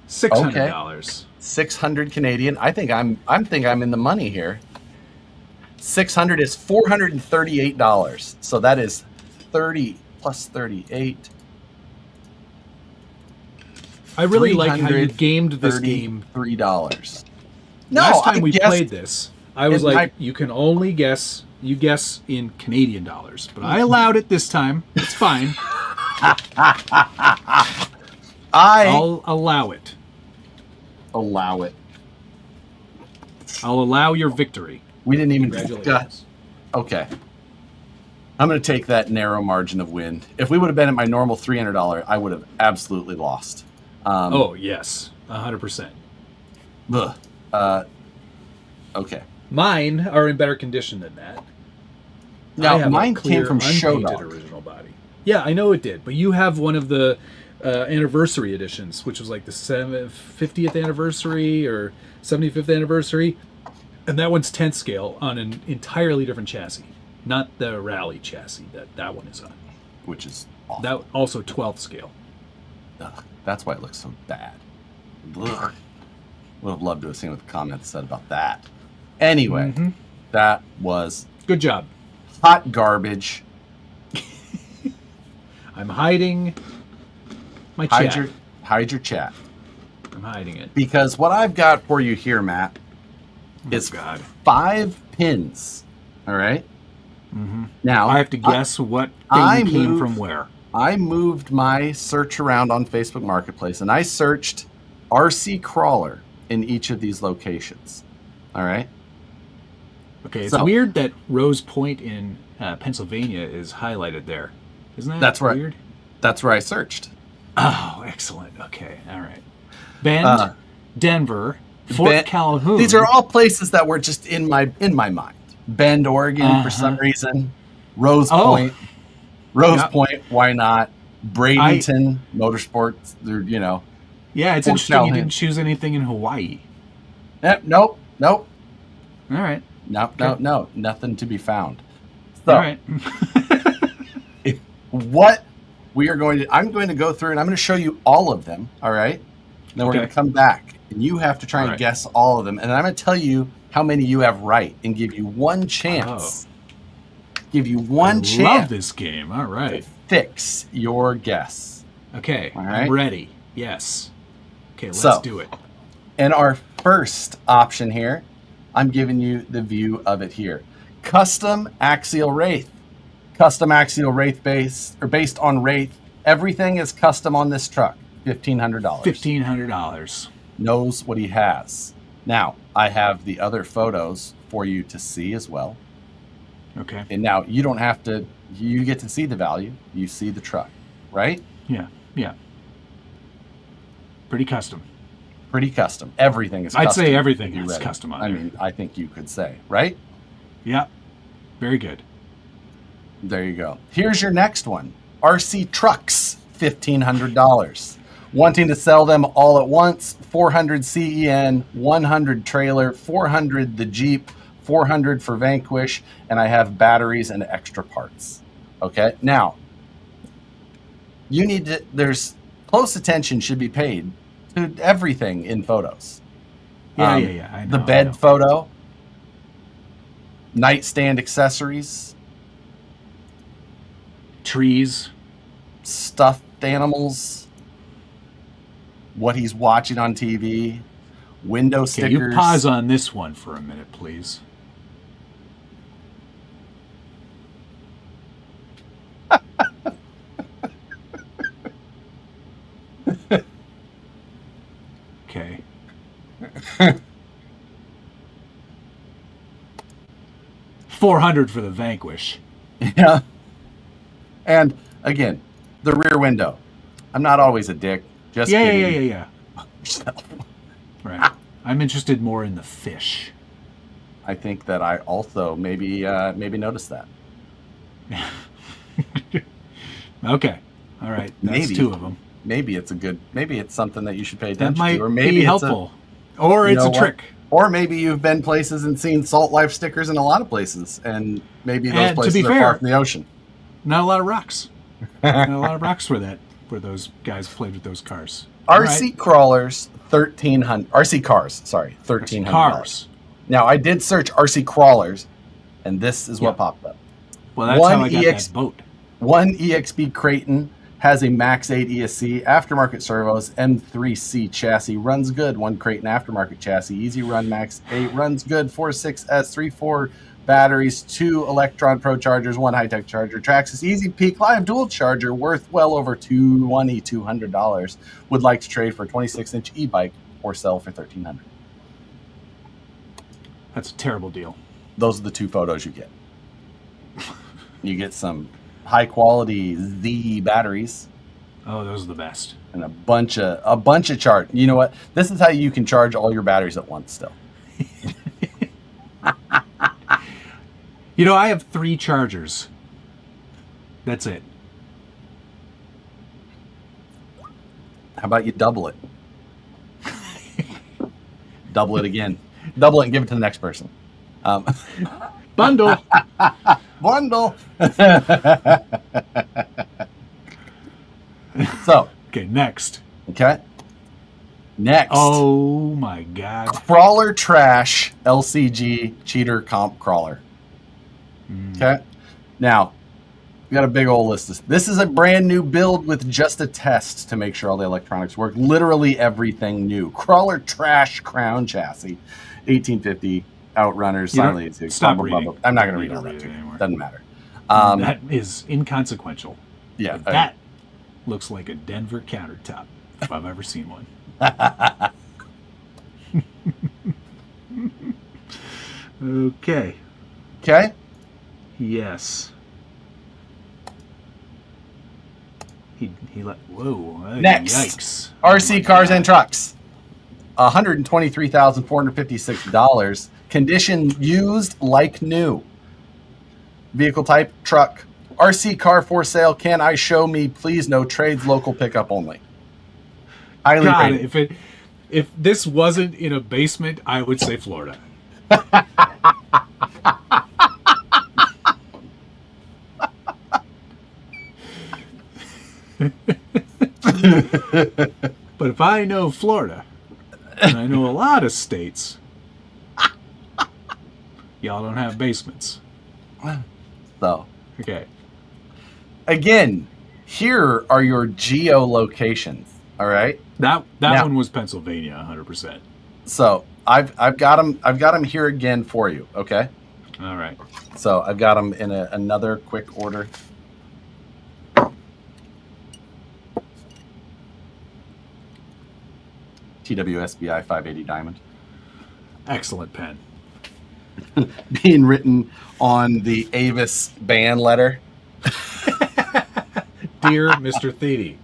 $600. 600 Canadian. I think I'm in the money here. 600 is $438. So that is 30 plus 38. I really like how you gamed this game. $3. No, Last time I we guessed- played this, I was and like, you can only guess. You guess in Canadian dollars, but I allowed it this time. It's fine. I'll allow it. allow it. I'll allow your victory. We didn't even Congratulations. Okay. I'm going to take that narrow margin of win. If we would have been at my normal $300, I would have absolutely lost. Oh, yes. 100%. Okay. Mine are in better condition than that. Now, I have a mine clear, came from Show unpainted Dog. original body. Yeah, I know it did, but you have one of the anniversary editions, which was like the 50th anniversary or 75th anniversary, and that one's 10th scale on an entirely different chassis, not the rally chassis that one is on. Which is awful. That also 12th scale. Ugh, that's why it looks so bad. Ugh. Would have loved to have seen what the comments said about that. Anyway, that was Good job. hot garbage. I'm hiding my chat. Hide your chat. I'm hiding it. Because what I've got for you here, Matt, is God. 5 pins All right. Mm-hmm. Now I have to guess what I thing came moved- from where. I moved my search around on Facebook Marketplace, and I searched RC crawler in each of these locations. All right. Okay, it's So- weird that Rose Point in Pennsylvania is highlighted there. Isn't that That's right. weird? That's where I searched. Oh, excellent. Okay, all right. Bend, Denver, Fort Bend- Calhoun. These are all places that were just in my mind. Bend, Oregon, for some reason. Rose Oh. Point. Rose Yep. Point. Why not? Bradenton Motorsports. They're, you know. Yeah, it's Fort interesting you Calhoun. didn't choose anything in Hawaii. Nope. All right. No. Nothing to be found. So, All right. what we are going to, I'm going to go through and I'm going to show you all of them. All right. Then we're Okay. going to come back and you have to try All and right. guess all of them. And I'm going to tell you how many you have right and give you one chance. Give you one I chance love this game. All to right. fix your guess. Okay, All I'm right. ready. Yes. Okay, let's So- do it. And our first option here, I'm giving you the view of it here. Custom Axial Wraith. Custom Axial Wraith based on Wraith. Everything is custom on this truck. $1,500. $1,500. Knows what he has. Now, I have the other photos for you to see as well. Okay. And now you don't have to, you get to see the value. You see the truck, right? Yeah. Pretty custom. Pretty custom. Everything is custom. I'd say everything You is ready? custom on I there. mean, I think you could say, right? Yeah. Very good. There you go. Here's your next one. RC Trucks, $1,500. Wanting to sell them all at once, 400 CEN, 100 trailer, 400 the Jeep, 400 for Vanquish, and I have batteries and extra parts. Okay? Now, you need to, there's close attention should be paid to everything in photos. Yeah. I know, The I know. bed photo, nightstand accessories, Trees. stuffed animals, what he's watching on TV, window Okay, stickers. you pause on this one for a minute, please. Okay. $400 for the Vanquish. Yeah. And again, the rear window. I'm not always a dick. Just kidding. Yeah. Right. I'm interested more in the fish. I think that I also maybe noticed that. Okay. All right. That's Maybe. two of them. Maybe it's something that you should pay That attention might to, or maybe be it's helpful. Or you it's know a what? trick. Or maybe you've been places and seen Salt Life stickers in a lot of places, and maybe those And to places be are fair- far from the ocean. Not a lot of rocks. Not a lot of rocks where those guys played with those cars. All RC right. crawlers, RC cars, sorry, $1,300. Cars. Now I did search RC crawlers, and this is what Yeah. popped up. Well, that's One how I got EX that boat. One EXP Creighton has a Max 8 ESC, aftermarket servos, M3C chassis, runs good. One Creighton aftermarket chassis, easy run, Max 8, runs good. 4.6S, 3.4 batteries, 2 Electron Pro chargers, 1 high-tech charger, Traxxas Easy Peak Live dual charger, worth well over $200. Would like to trade for a 26-inch e-bike or sell for $1,300. That's a terrible deal. Those are the two photos you get. You get some high-quality Z batteries. Oh, those are the best. And a bunch of charge. You know what? This is how you can charge all your batteries at once still. You know, I have 3 chargers. That's it. How about you double it? Double it again. Double it and give it to the next person. Bundle. Bundle. So, Okay, next. okay. Next. Oh my God. Crawler Trash LCG Cheater Comp Crawler. Okay. Now, we got a big old list. This is a brand new build with just a test to make sure all the electronics work. Literally everything new. Crawler Trash Crown Chassis, 1850 Outrunners, You don't- Silent League, stop blah, blah, reading. blah. I'm not going to You read all don't that read to it you. anymore. Doesn't matter. That is inconsequential. Yeah. But that looks like a Denver countertop, if I've ever seen one. Okay. Okay. Yes. He let. Whoa. Next. Yikes. RC Oh my Cars God. and Trucks. $123,456. Condition used like new. Vehicle type truck. RC car for sale. Can I show me? Please, no trades. Local pickup only. Highly God, rated. if this wasn't in a basement, I would say Florida. But if I know Florida, and I know a lot of states, y'all don't have basements. So, Okay. again, here are your geolocations. All right. That Now- one was Pennsylvania, 100%. So I've got them here again for you. Okay. All right. So I've got them in another quick order. TWSBI 580 Diamond. Excellent pen. Being written on the Avis ban letter. Dear Mr. Thede.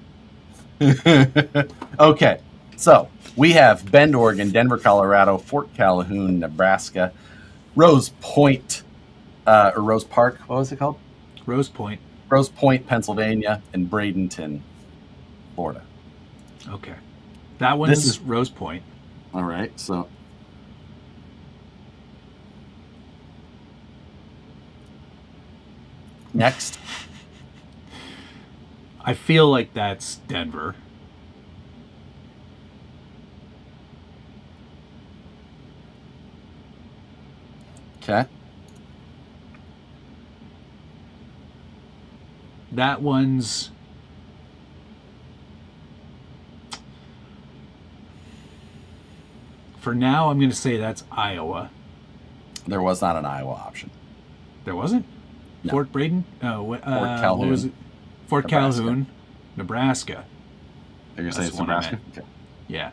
Okay. So we have Bend, Oregon, Denver, Colorado, Fort Calhoun, Nebraska, Rose Point, or Rose Park. What was it called? Rose Point. Rose Point, Pennsylvania, and Bradenton, Florida. Okay. That one This is is- Rose Point. All right. So next, I feel like that's Denver. okay. That one's... For now, I'm going to say that's Iowa. There was not an Iowa option. There wasn't? No. Fort Braden? Fort Calhoun. What was it? Fort Nebraska. Calhoun, Nebraska. Are you saying That's it's the one I Nebraska? meant. Okay. Yeah.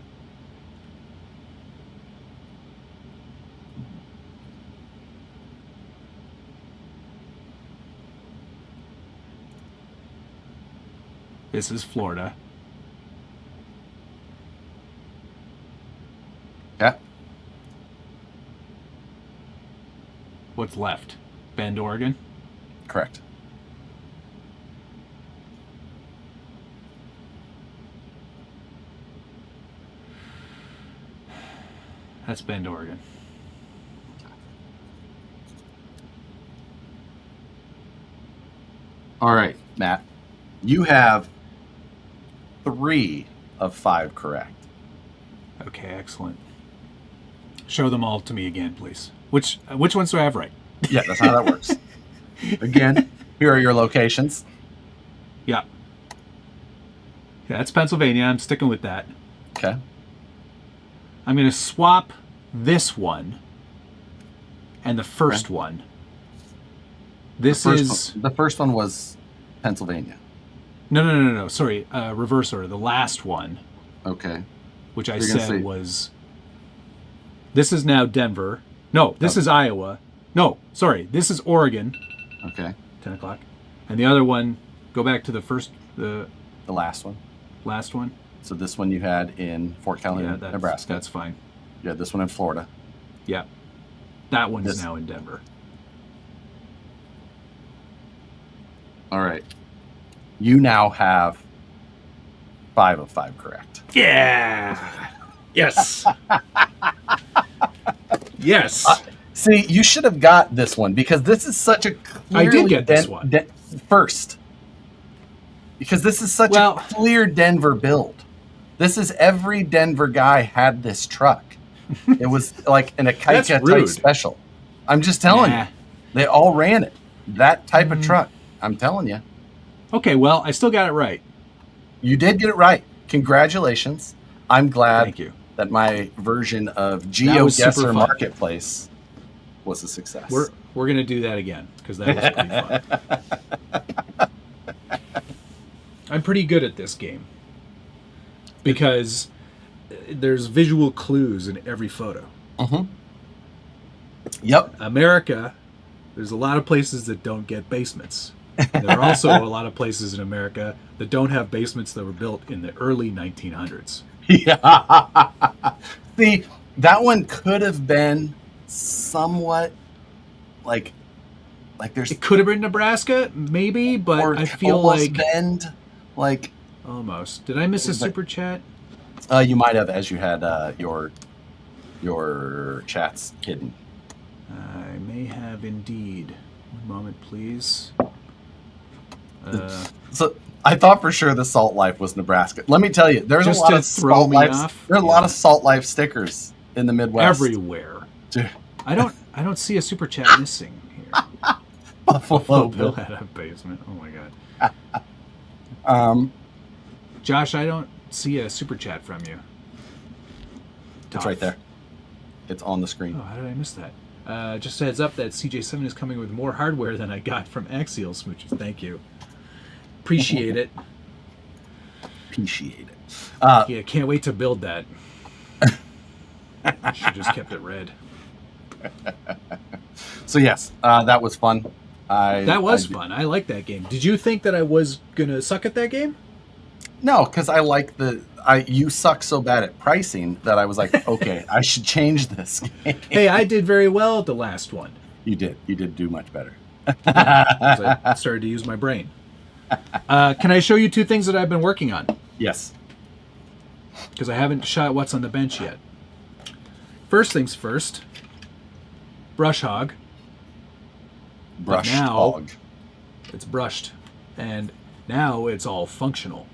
This is Florida. Okay. What's left? Bend, Oregon? Correct. That's Bend, Oregon. All right, Matt. You have 3 of 5 correct. Okay, excellent. Show them all to me again, please. Which ones do I have right? Yeah, that's how that works. Again, here are your locations. Yeah. Yeah, that's Pennsylvania. I'm sticking with that. Okay. I'm going to swap this one and the first one. This is... The first one was Pennsylvania. No. Sorry, reverse order. The last one, Okay. which I You're gonna said say- was... This is now Denver. No, this is Iowa. No, sorry. This is Oregon. Okay. 10 o'clock. And the other one, go back to the The last one. last one. So this one you had in Fort Calhoun, Nebraska. That's fine. You had this one in Florida. Yeah. That one is This- now in Denver. All right. You now have 5 of 5 correct. Yeah. Yes. Yes. See, you should have got this one because this is such a I did clearly get this one. first. Because this is such Well- a clear Denver build. This is every Denver guy had this truck. It was like an That's Akaika type rude. special. I'm just telling Nah. you. They all ran it. That type of truck. I'm telling you. Okay, well, I still got it right. You did get it right. Congratulations. I'm glad Thank you. that my version of That was super Geo-guessor fun. Marketplace was a success. We're gonna do that again because that was pretty fun. I'm pretty good at this game because there's visual clues in every photo. Yep. America, there's a lot of places that don't get basements. There are also a lot of places in America that don't have basements that were built in the early 1900s. Yeah. See, that one could have been somewhat like there's. It could have been Nebraska, maybe, but I feel almost like Bend, like almost. Did I miss a super chat? You might have, as you had your chats hidden. I may have indeed. One moment, please. So I thought for sure the Salt Life was Nebraska. Let me tell you, there's a lot of Salt Life. There's a lot of Salt Life stickers in the Midwest. Everywhere. Dude. I don't see a super chat missing here. Buffalo Bill had a basement. Oh my god. Josh, I don't see a super chat from you. It's right there. It's on the screen. Oh, how did I miss that? Just a heads up that CJ7 is coming with more hardware than I got from Axial Smooches. Thank you. Appreciate it. Appreciate it. Yeah, can't wait to build that. I should just kept it red. So yes, that was fun. That was fun. I like that game. Did you think that I was gonna suck at that game? No, because I like you suck so bad at pricing that I was like, okay, I should change this game. Hey, I did very well at the last one. You did do much better. I started to use my brain. Can I show you two things that I've been working on? Yes. Because I haven't shot what's on the bench yet. First things first, brush hog. Brush now, hog. It's brushed. And now it's all functional.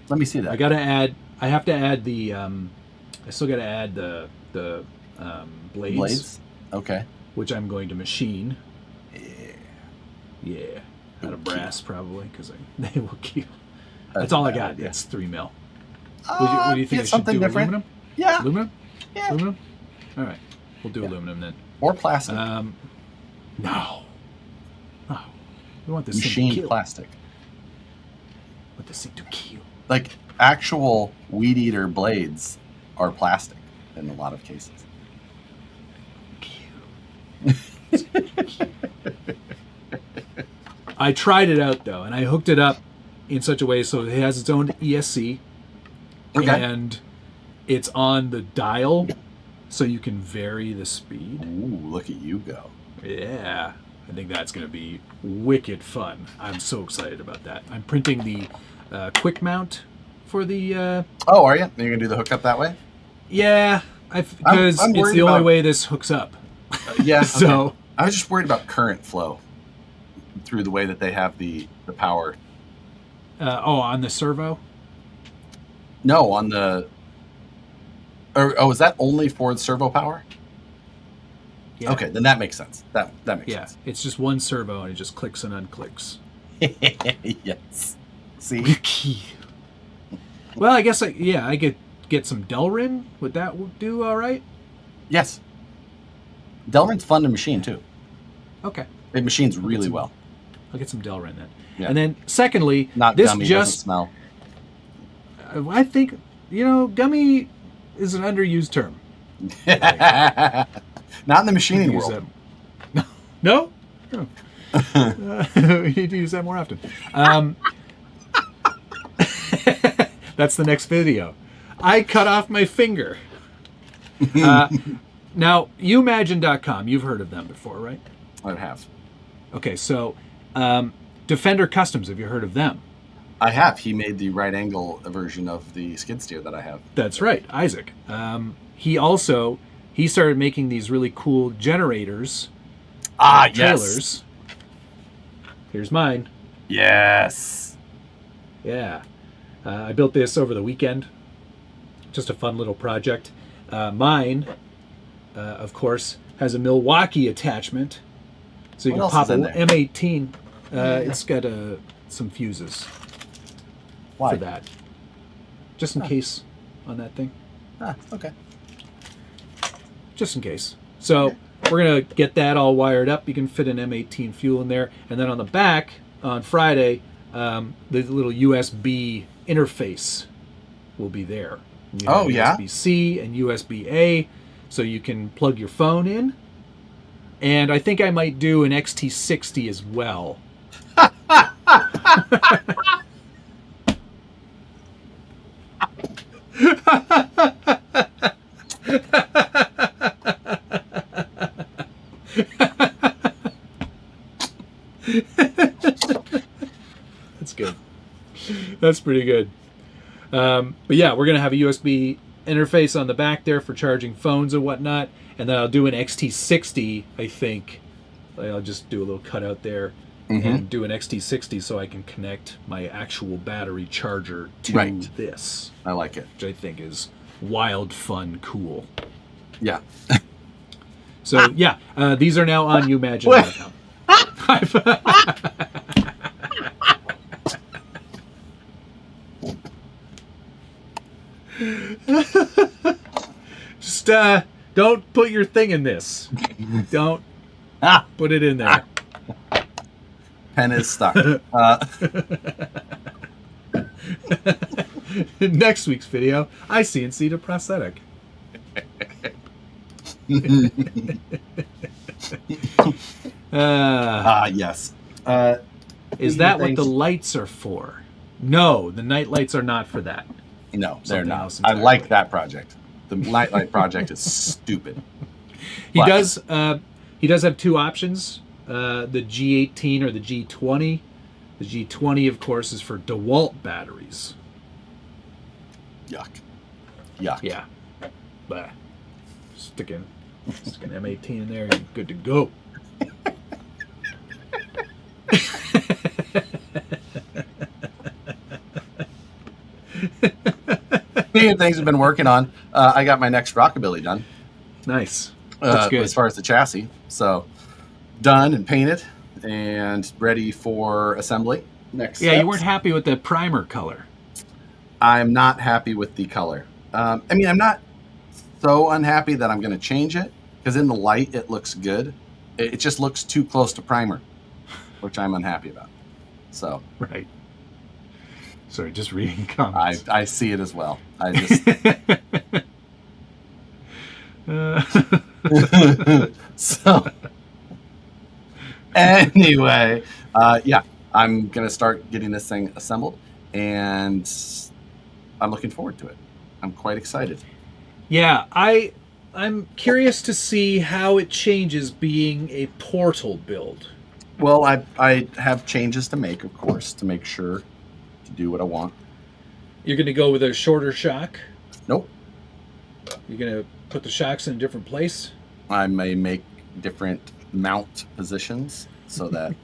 Let me see that. I have to add the, I still got to add the blades. Okay. Which I'm going to machine. Yeah. Out of brass, probably, because they will keep. That's all I got. It's 3 mil. What do you think I should something do? Different. Aluminum? Yeah. Aluminum? Yeah. Aluminum? All right. We'll do aluminum then. Or plastic. No. No. We want this thing to Machined kill. plastic. We want this thing to kill. Like actual weed eater blades are plastic in a lot of cases. I tried it out though, and I hooked it up in such a way so it has its own ESC, and it's on the dial, so you can vary the speed. Ooh, look at you go! Yeah, I think that's going to be wicked fun. I'm so excited about that. I'm printing the quick mount for the. Oh, are you? You're gonna do the hookup that way? Yeah, because it's the only way this hooks up. Yeah. So okay. I was just worried about current flow through the way that they have the power. On the servo? No, on the. Is that only for the servo power? Yeah. Okay, then that makes sense. That makes sense. Yeah, it's just one servo and it just clicks and unclicks. Yes. See. Well, I guess I could get some Delrin. Would that do all right? Yes. Delrin's fun to machine too. Okay. It machines really well. I'll get some Delrin then. Yeah. And then secondly, not this gummy, just doesn't smell. I think gummy is an underused term. Not in the machining world. No? Oh. We need to use that more often. That's the next video. I cut off my finger. Now, youmagine.com, you've heard of them before, right? I have. Okay, so Defender Customs, have you heard of them? I have. He made the right angle version of the skid steer that I have. That's right, Isaac. He started making these really cool generators. Trailers. Yes. Here's mine. Yes. Yeah. I built this over the weekend. Just a fun little project. Mine, of course, has a Milwaukee attachment. So you can pop an M18. It's got some fuses. Why? For that. Just in case on that thing. Okay. Just in case. So we're going to get that all wired up. You can fit an M18 fuel in there. And then on the back, on Friday, the little USB interface will be there. You have USB-C and USB-A, so you can plug your phone in. And I think I might do an XT60 as well. That's good. That's pretty good. But yeah, we're going to have a USB interface on the back there for charging phones and whatnot. And then I'll do an XT60, I think. I'll just do a little cutout there and do an XT60 so I can connect my actual battery charger to this. I like it. Which I think is wild, fun, cool. Yeah. So, yeah, these are now on YouMagine.com. Just don't put your thing in this. Don't put it in there. Pen is stuck. Next week's video, I CNC'd a prosthetic. Yes. Is that what the lights are for? No, the night lights are not for that. No, they're Something not. else I entirely. like that project. The Nightlight project is stupid. He But- does have two options, the G18 or the G20. The G20, of course, is for Dewalt batteries. Yuck. Yuck. Yeah. But stick an M18 in there, you're good to go. Speaking of things I've been working on, I got my next Rockabilly done. Nice. That's good. As far as the chassis. So done and painted and ready for assembly. Next Yeah, steps. you weren't happy with the primer color. I'm not happy with the color. I'm not so unhappy that I'm going to change it because in the light it looks good. It just looks too close to primer, which I'm unhappy about. So Right. Sorry, just reading comments. I see it as well. I just so anyway, yeah, I'm gonna start getting this thing assembled, and I'm looking forward to it. I'm quite excited. Yeah, I'm curious to see how it changes being a Portal build. Well, I have changes to make, of course, to make sure to do what I want. You're going to go with a shorter shock. Nope. You're going to put the shocks in a different place. I may make different mount positions so that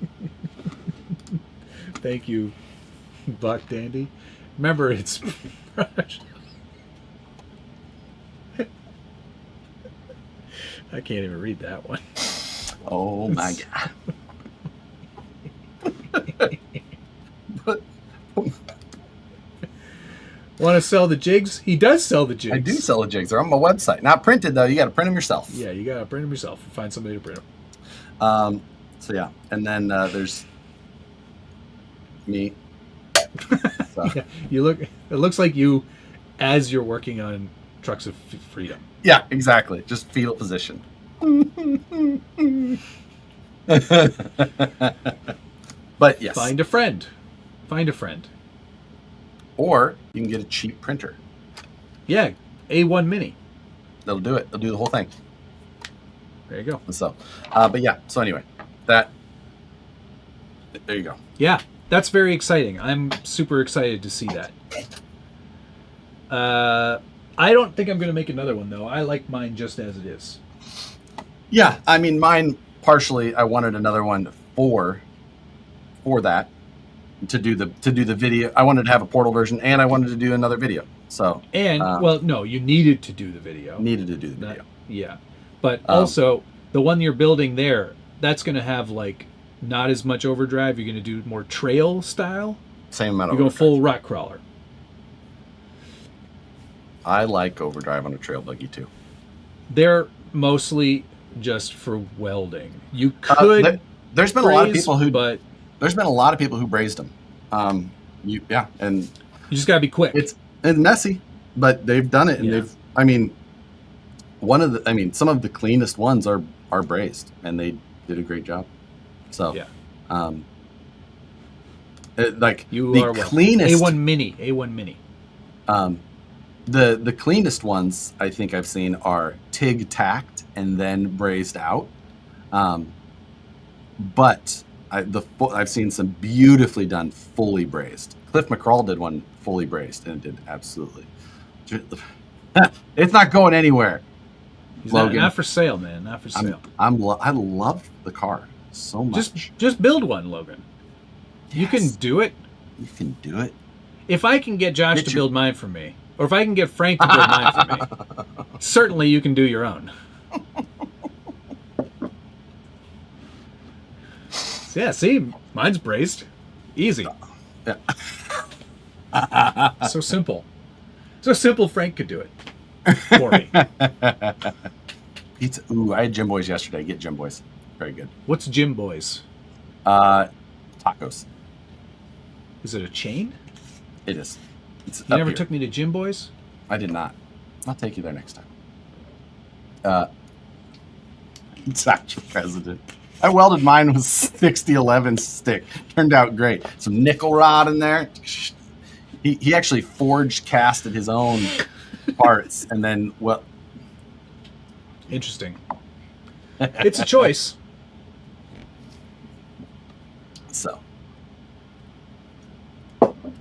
Thank you, Buck Dandy. Remember, it's I can't even read that one. oh my god. But Want to sell the jigs? He does sell the jigs. I do sell the jigs. They're on my website. Not printed though. You got to print them yourself. Yeah, you got to print them yourself. Find somebody to print them. So yeah, and then there's me. So, Yeah, you look. It looks like you, as you're working on Trucks of Freedom. yeah, exactly. Just fetal position. But yes. Find a friend. Find a friend. Or you can get a cheap printer. Yeah, A1 Mini. That'll do it. They'll do the whole thing. There you go. So, but yeah. So anyway, there you go. Yeah, that's very exciting. I'm super excited to see that. I don't think I'm going to make another one though. I like mine just as it is. Yeah, I mean, mine partially. I wanted another one for that to do the video. I wanted to have a Portal version, and I wanted to do another video. So And well, no, you needed to do the video. needed to do the Not- video. yeah, but also the one you're building there, that's going to have like not as much overdrive. You're going to do more trail style. Same amount You're of going overdrive. full rock crawler. I like overdrive on a trail buggy too. They're mostly just for welding. You could. There's been a lot of people who. But There's been a lot of people who brazed them. And you just gotta be quick. It's messy, but they've done it, and they've. I mean, some of the cleanest ones are brazed, and they did a great job. So yeah. Cleanest A1 Mini. The cleanest ones I think I've seen are TIG tacked and then brazed out. But I've seen some beautifully done fully brazed. Cliff McCrawl did one fully brazed, and it did absolutely. It's not going anywhere. Logan, not for sale, man. Not for sale. I love the car so much. Just build one, Logan. Yes. You can do it. You can do it. If I can get Josh to build mine for me, or if I can get Frank to build mine for me, certainly you can do your own. Yeah, see, mine's brazed. Easy. Yeah. So simple. So simple Frank could do it for me. Pizza. I had Jim Boys yesterday. Get Jim Boys. Very good. What's Jim Boys? Tacos. Is it a chain? It is. You never took me to Jim Boys? I did not. I'll take you there next time. Dr. President. I welded mine with 6011 stick. Turned out great. Some nickel rod in there. He actually casted his own parts, and then Interesting. It's a choice. So.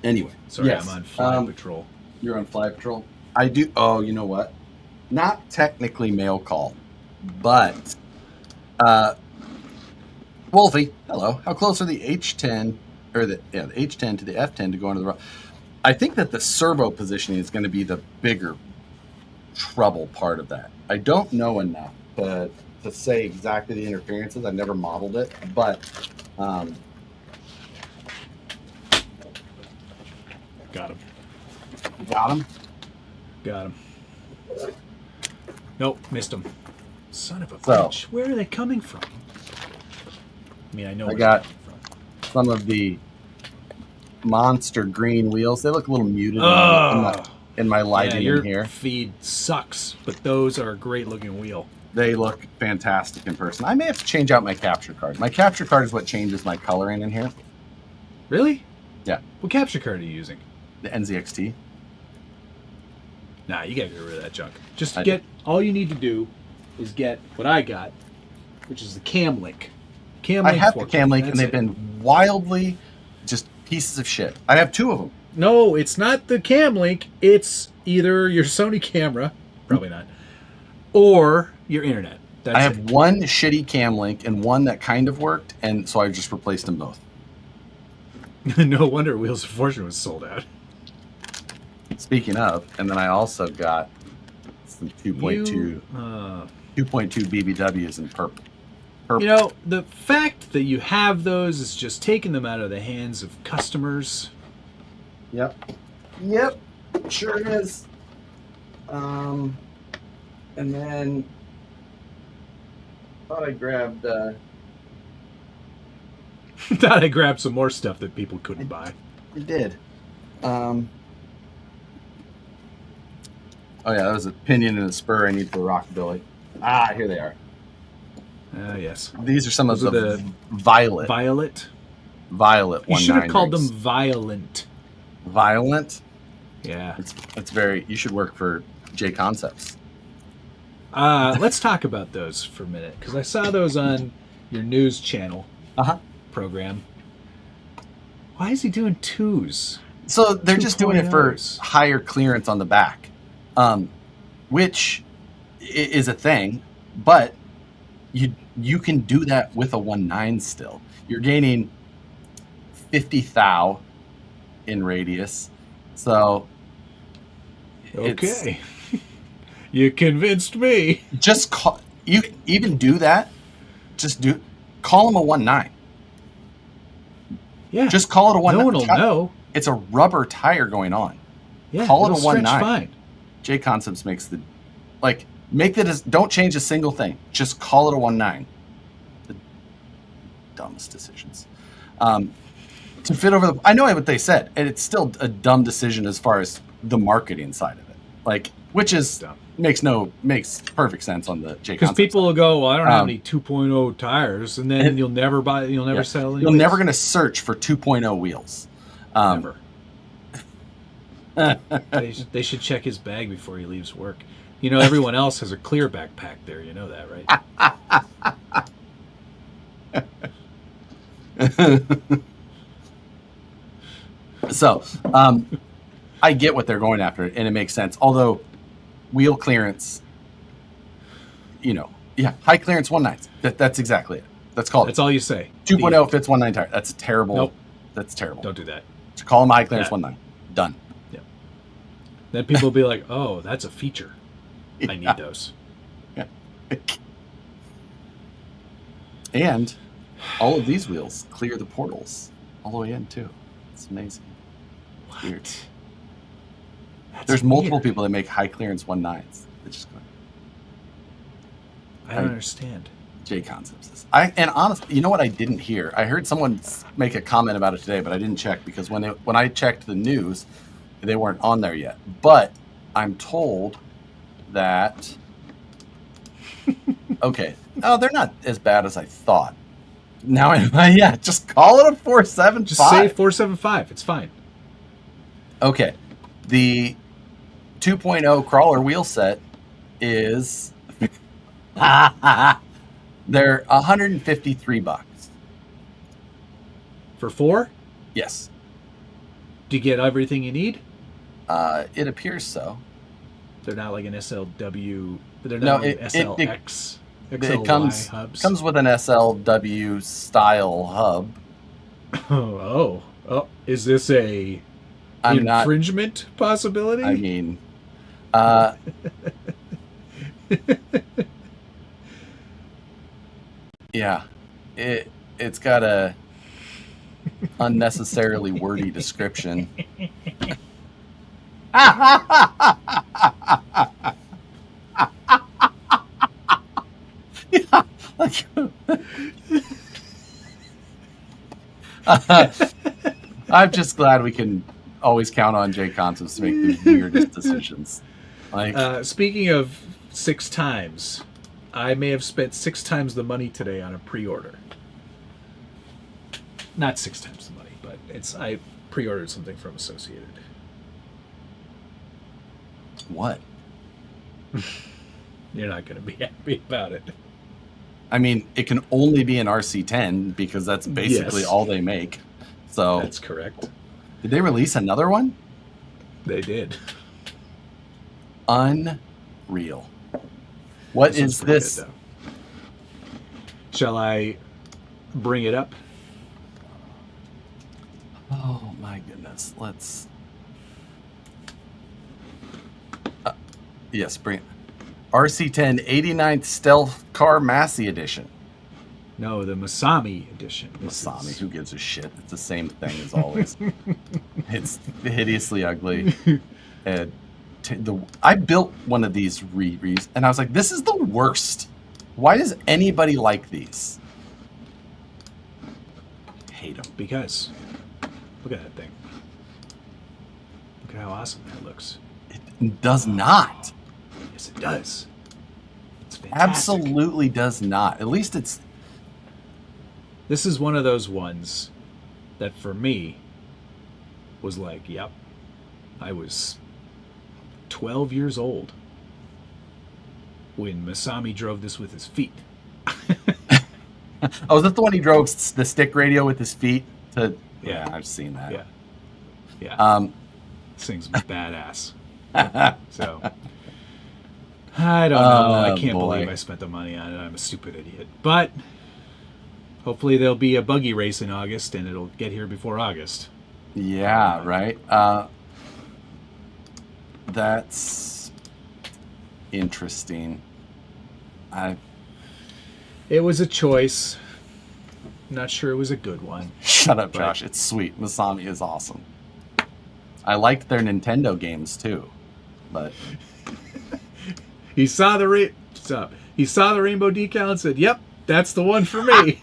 Anyway. Sorry, yes. I'm on fly patrol. You're on fly patrol? I do. Oh, you know what? Not technically mail call, but Wolfie, hello. How close are the H10 or the H10 to the F10 to go into the road? I think that the servo positioning is going to be the bigger trouble part of that. I don't know enough to say exactly the interferences. I've never modeled it, but got him. Got him. Got him. Nope, missed him. Son of a bitch. Where are they coming from? I mean, I know. I got some of the monster green wheels. They look a little muted in my lighting in here. Your feed sucks, but those are a great looking wheel. They look fantastic in person. I may have to change out my capture card. My capture card is what changes my coloring in here. Really? Yeah. What capture card are you using? The NZXT. Nah, you gotta get rid of that junk. All you need to do is get what I got, which is the Cam Link. I have the Cam Link, and they've been wildly just pieces of shit. I have two of them. No, it's not the Cam Link. It's either your Sony camera, probably not, or your internet. I have one shitty Cam Link and one that kind of worked, and so I just replaced them both. No wonder Wheels of Fortune was sold out. Speaking of, and then I also got some 2.2 BBWs in purple. You know, the fact that you have those is just taking them out of the hands of customers. Yep, sure is. And then thought I grabbed. Thought I grabbed some more stuff that people couldn't buy. I did. Oh yeah, that was a pinion and a spur I need for rockabilly. Here they are. Yes. These are some of the violet. Violet 190s. You should have called them violent. Violent? Yeah. It's very. You should work for J Concepts. Let's talk about those for a minute, because I saw those on your news channel program. Why is he doing twos? So they're just doing it for higher clearance on the back, which is a thing, but you can do that with a 1.9 still. You're gaining 50 thou in radius, so okay. You convinced me. Just call. You even do that. Call them a 1.9. Yeah. Just call it a 1.9. No one will know. It's a rubber tire going on. Yeah. Call it a 1.9. Fine. J Concepts makes Make that as, don't change a single thing. Just call it a 1.9. The dumbest decisions. To fit over the, I know what they said, and it's still a dumb decision as far as the marketing side of it. Like, which is Dumb. makes perfect sense on the J. Because people will go, well, I don't have any 2.0 tires, and then you'll never sell any. You're never going to search for 2.0 wheels. Never. They should check his bag before he leaves work. You know, everyone else has a clear backpack there. You know that, right? So, I get what they're going after, and it makes sense. Although, wheel clearance, high clearance 1.9s. That's exactly it. That's called. That's all you say. 2.0 fits 1.9 tire. That's terrible. Nope. That's terrible. Don't do that. So call them high clearance 1.9. Done. Yeah. Then people will be like, "Oh, that's a feature. I need those." Yeah. And all of these wheels clear the portals all the way in too. It's amazing. What? Weird. That's There's multiple weird. people that make high clearance 1.9s. They just go. I don't understand. J Concepts. And honestly, you know what I didn't hear? I heard someone make a comment about it today, but I didn't check because when I checked the news, they weren't on there yet. But I'm told that okay. Oh, they're not as bad as I thought. Now, yeah, just call it a 475. Just say 475. It's fine. Okay. The 2.0 crawler wheel set is they're $153. For 4? Yes. Do you get everything you need? It appears so. They're not like an SLW. They're No, not like SLX. It XLY hubs. comes with an SLW style hub. Oh, is this a infringement possibility? I mean, yeah, it's got a unnecessarily wordy description. Yeah, like, I'm just glad we can always count on J Concepts to make the weirdest decisions. Like, speaking of 6 times, I may have spent 6 times the money today on a pre-order. Not 6 times the money, but I pre-ordered something from Associated. what? You're not going to be happy about it. I mean, it can only be an RC10 because that's basically Yes. all they make. So, That's correct. did they release another one? They did. Unreal. What is This one's pretty this? good, though. Shall I bring it up? Oh my goodness. Let's. Yes, bring it. RC10 89th Stealth Car Massey Edition. No, the Masami edition. This Masami, is- who gives a shit? It's the same thing as always. It's hideously ugly. And I built one of these Rees, and I was like, this is the worst. Why does anybody like these? Hate them. Because look at that thing. Look at how awesome that looks. It does not. Yes, it does. It's fantastic. Absolutely does not. At least it's. This is one of those ones that for me was like, yep, I was 12 years old when Masami drove this with his feet. Oh, is that the one he drove the stick radio with his feet? Yeah, Yeah. I've seen that. Yeah. Yeah. This thing's badass. Um. So I don't know. I Oh, can't boy. believe I spent the money on it. I'm a stupid idiot. But hopefully there'll be a buggy race in August and it'll get here before August. Yeah, right. That's interesting. It was a choice. Not sure it was a good one. Shut up, But- Josh. It's sweet. Masami is awesome. I liked their Nintendo games too, but He saw the he saw the rainbow decal and said, "Yep, that's the one for me."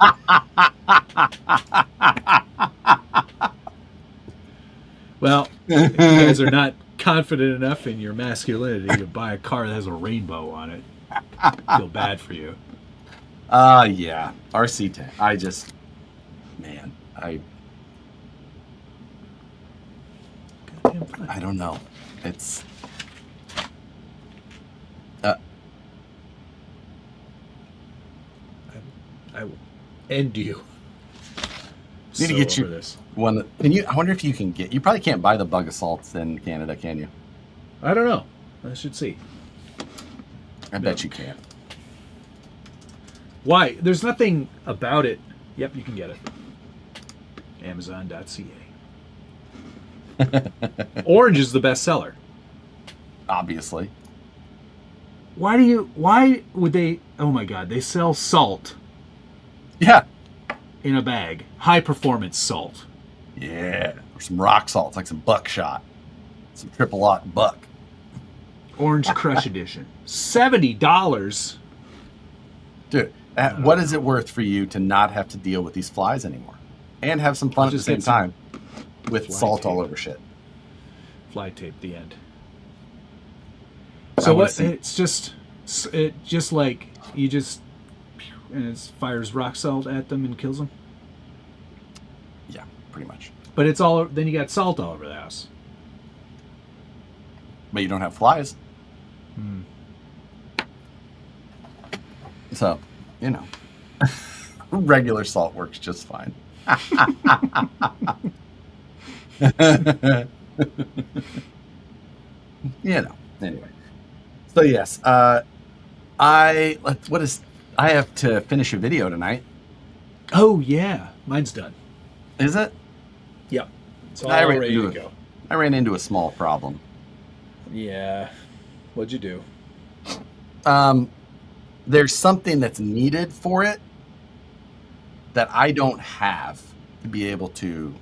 Well, if you guys are not confident enough in your masculinity to buy a car that has a rainbow on it, I feel bad for you. Yeah. RC10. I don't know. It's I will end you. Need to get you this. one. I wonder if you can get. You probably can't buy the bug assaults in Canada, can you? I don't know. I should see. I bet you can. Why? There's nothing about it. Yep, you can get it. Amazon.ca. Orange is the best seller. Obviously. Why would they? Oh my God, they sell salt. Yeah. In a bag. High performance salt. Yeah. Or some rock salt. It's like some buckshot. Some triple aught buck. Orange Crush Edition. $70. Dude, what is it worth for you to not have to deal with these flies anymore? And have some fun at the same time with salt all over shit. Fly tape, the end. So what? It's just like you just, and it fires rock salt at them and kills them. Yeah, pretty much. But it's all, then you got salt all over the house. But you don't have flies. So, regular salt works just fine. Anyway. So yes, I have to finish a video tonight. Oh yeah, mine's done. Is it? Yep. It's all ready to go. I ran into a small problem. Yeah. What'd you do? There's something that's needed for it that I don't have to be able to.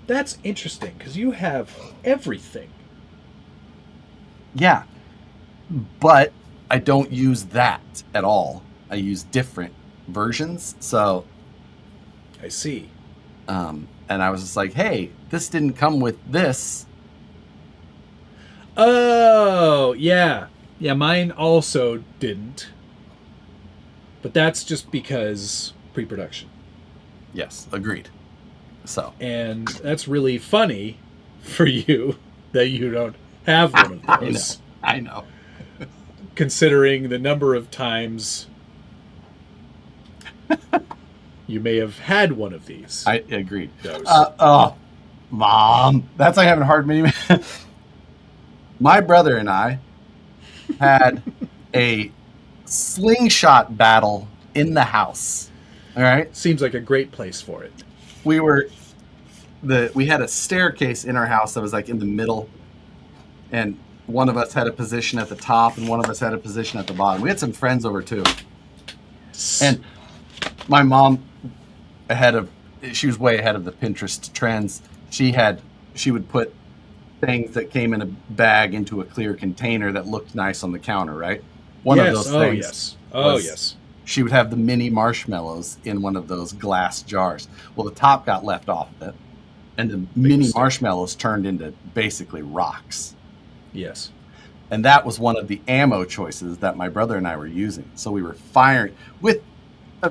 That's interesting because you have everything. Yeah, but I don't use that at all. I use different versions. So I see. And I was just like, hey, this didn't come with this. Oh, yeah. Yeah, mine also didn't. But that's just because pre-production. Yes, agreed. So. And that's really funny for you that you don't have one of those. I know. Considering the number of times you may have had one of these. I agreed. Oh, Mom. That's like having a hard mini. My brother and I had a slingshot battle in the house. All right. Seems like a great place for it. We had a staircase in our house that was like in the middle, and one of us had a position at the top and one of us had a position at the bottom. We had some friends over too. And my mom, she was way ahead of the Pinterest trends. She would put things that came in a bag into a clear container that looked nice on the counter, right? One of those things. Yes. She would have the mini marshmallows in one of those glass jars. Well, the top got left off of it, and the mini marshmallows turned into basically rocks. Yes. And that was one of the ammo choices that my brother and I were using. So we were firing with a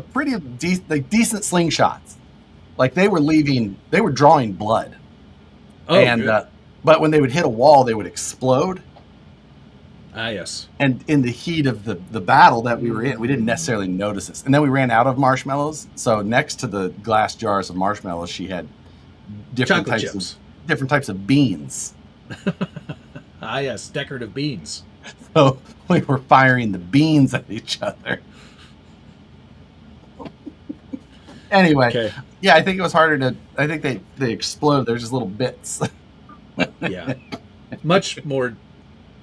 pretty decent slingshots. Like they were drawing blood. Oh, and good. But when they would hit a wall, they would explode. Ah, yes. And in the heat of the battle that we were in, we didn't necessarily notice this. And then we ran out of marshmallows. So next to the glass jars of marshmallows, she had different types of beans. Ah, yes, decorative beans. So we were firing the beans at each other. Anyway, okay. Yeah, I think it was harder to. I think they explode. There's just little bits. Yeah, much more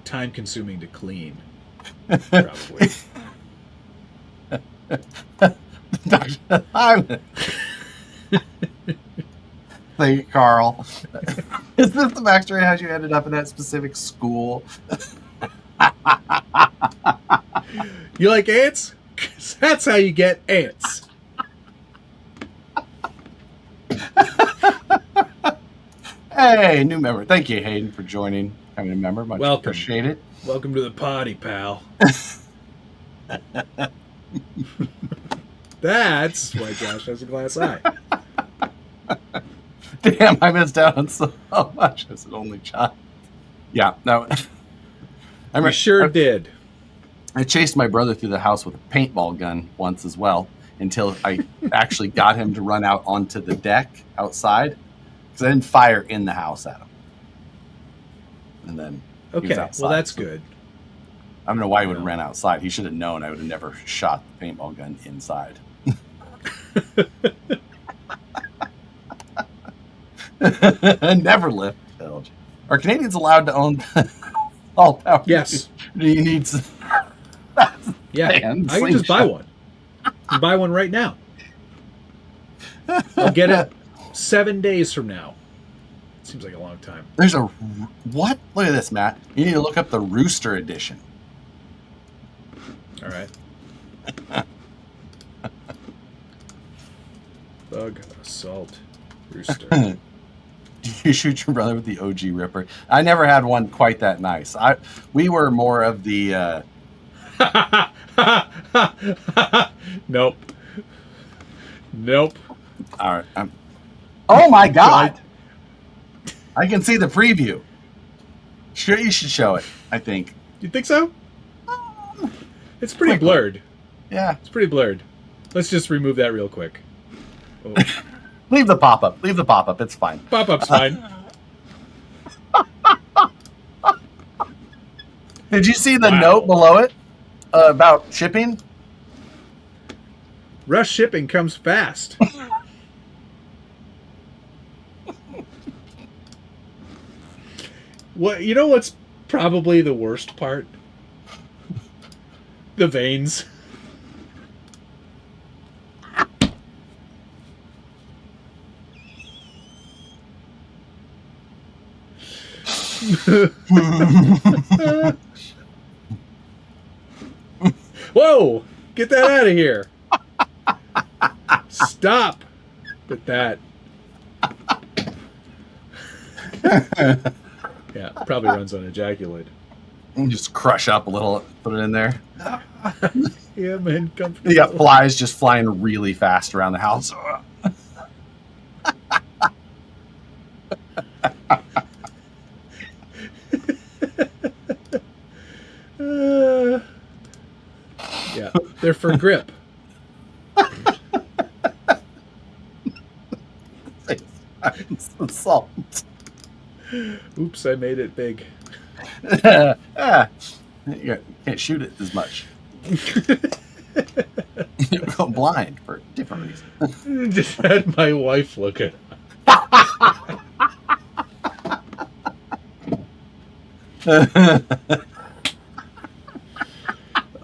time-consuming to clean. Probably. Thank you, Carl. Is this the backstory how you ended up in that specific school? You like ants? 'Cause that's how you get ants. Hey, new member. Thank you, Hayden, for joining. Becoming a member. Much Welcome. appreciated. Welcome to the party, pal. That's why Josh has a glass eye. Damn, I missed out on so much as an only child. Yeah, no. I sure did. I chased my brother through the house with a paintball gun once as well until I actually got him to run out onto the deck outside because I didn't fire in the house at him. And then he was Okay, outside, well, that's so good. I don't know why he would have ran outside. He should have known I would have never shot the paintball gun inside. Never lift. Are Canadians allowed to own all power? Yes. Do you need some? Yeah, I can just buy one. I can buy one right now. I'll get it 7 days from now. Seems like a long time. There's a what? Look at this, Matt. You need to look up the Rooster edition. All right. Bug assault rooster. Did you shoot your brother with the OG Ripper? I never had one quite that nice. We were more of the. Nope. Nope. All right. Oh my God! I can see the preview. Sure, you should show it. I think. You think so? It's pretty blurred. Yeah. It's pretty blurred. Let's just remove that real quick. Oh. Leave the pop-up. Leave the pop-up. It's fine. Pop-up's fine. Did you see the note below it about shipping? Rush shipping comes fast. What, you know what's probably the worst part? The veins. Whoa! Get that out of here. Stop with that. Yeah, probably runs on ejaculate. Just crush up a little, put it in there. Yeah, man, comfortable. You got flies just flying really fast around the house. Yeah, they're for grip. Salt. Oops, I made it big. You can't shoot it as much. You go blind for different reasons. Just had my wife look at it.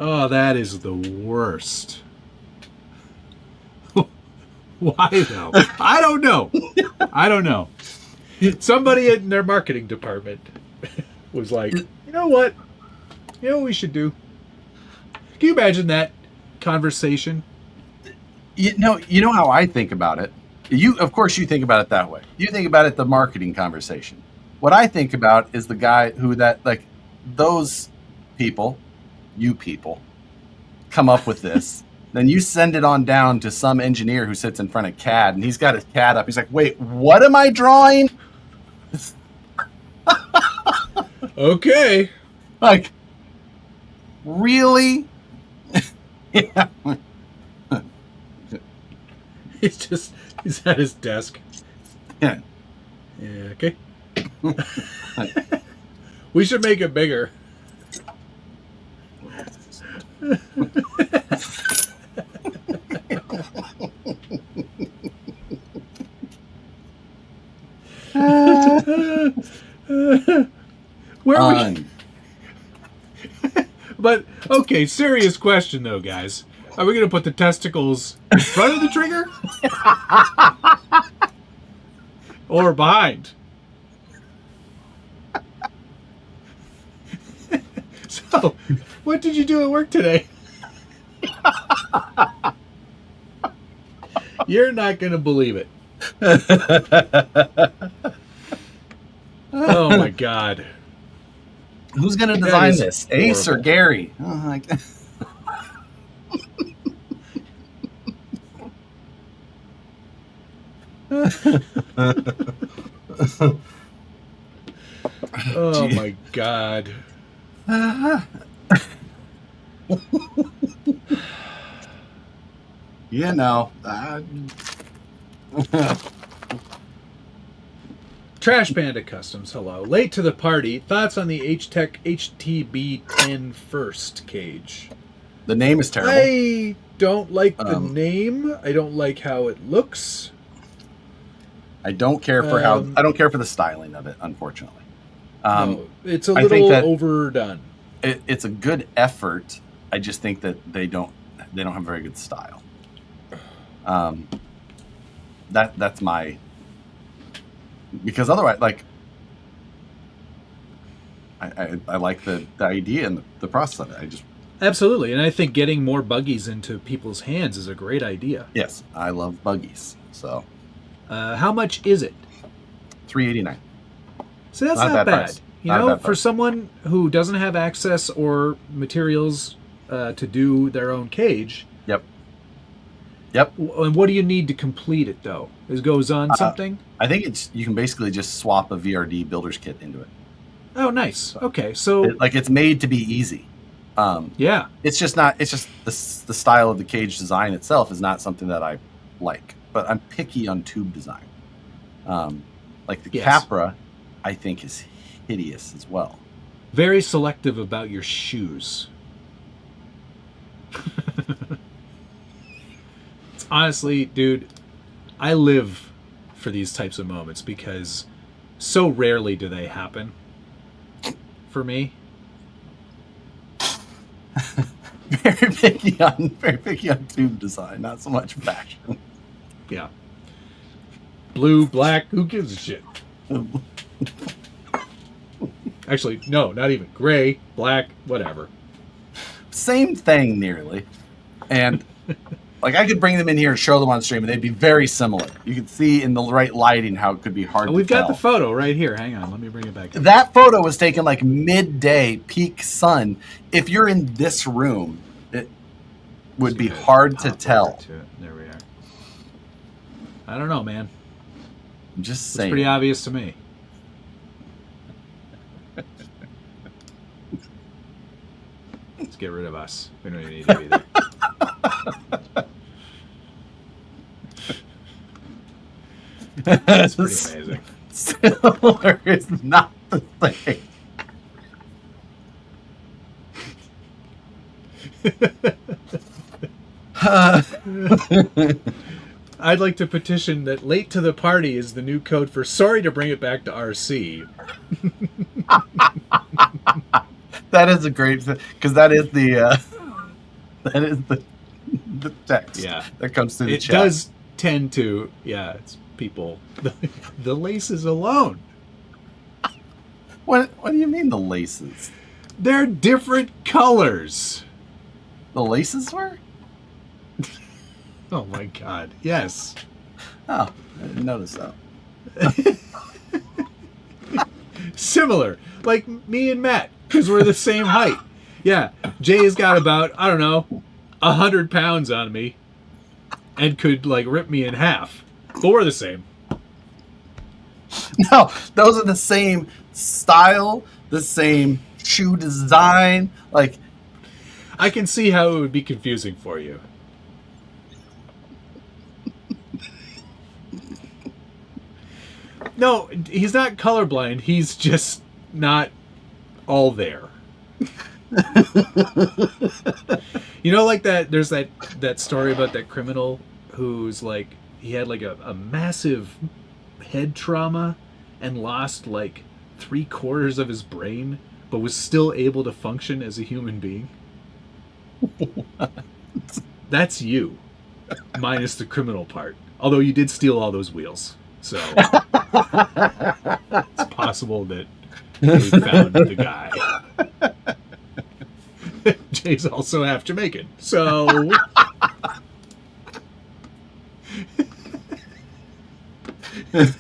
Oh, that is the worst. Why though? I don't know. I don't know. Somebody in their marketing department was like, you know what? You know what we should do? Can you imagine that conversation? You know how I think about it. Of course, you think about it that way. You think about it the marketing conversation. What I think about is the guy who those people, you people, come up with this. Then you send it on down to some engineer who sits in front of CAD, and he's got his CAD up. He's like, "Wait, what am I drawing?" Okay. Like, really? Yeah. He's at his desk. Yeah. Yeah, okay. We should make it bigger. Where we? But okay, serious question though, guys. Are we gonna put the testicles in front of the trigger or behind? Oh, what did you do at work today? You're not going to believe it. Oh, my God. Who's going to design this? Ace or Gary? Oh, oh my God. You know. Trash Panda Customs, hello. Late to the party. Thoughts on the H-Tech HTB10 first cage? The name is terrible. I don't like the name. I don't like how it looks. I don't care for I don't care for the styling of it, unfortunately. No, it's a little overdone. It's a good effort. I just think that they don't have very good style. That's my, because otherwise, like, I like the idea and the process of it. Absolutely, and I think getting more buggies into people's hands is a great idea. Yes, I love buggies. So, how much is it? $389. So that's not bad. Price. You know, for someone who doesn't have access or materials to do their own cage. Yep. And what do you need to complete it, though? It goes on something? I think you can basically just swap a VRD builder's kit into it. Oh, nice. Okay, so it's made to be easy. Yeah. It's just the style of the cage design itself is not something that I like. But I'm picky on tube design. Like the Capra, I think is hideous as well. Very selective about your shoes. It's honestly, dude, I live for these types of moments because so rarely do they happen for me. Very picky on tube design, not so much fashion. Yeah. Blue, black, who gives a shit? Actually, no, not even. Gray, black, whatever. Same thing, nearly. And, like, I could bring them in here and show them on stream, and they'd be very similar. You could see in the right lighting how it could be hard to tell. We've got the photo right here. Hang on, let me bring it back up. That photo was taken, like, midday, peak sun. If you're in this room, it would be hard to tell. There we are. I don't know, man. I'm just saying. It's pretty obvious to me. Let's get rid of us. We don't even need to be there. That's pretty amazing. Similar is not the thing. I'd like to petition that late to the party is the new code for sorry to bring it back to RC. That is a great thing, because that is the text that comes through the chat. It does tend to, it's people. The laces alone. What do you mean the laces? They're different colors. The laces were? Oh my God, yes. Oh, I didn't notice that. Similar, like me and Matt, because we're the same height. Yeah, Jay's got about, I don't know, 100 pounds on me and could, like, rip me in half. But we're the same. No, those are the same style, the same shoe design. Like, I can see how it would be confusing for you. No, he's not colorblind. He's just not all there. You know, like that, there's that story about that criminal who's like, he had like a massive head trauma and lost like 3/4 of his brain, but was still able to function as a human being. That's you, minus the criminal part. Although you did steal all those wheels. So it's possible that we found the guy. TJ's also half Jamaican. So He's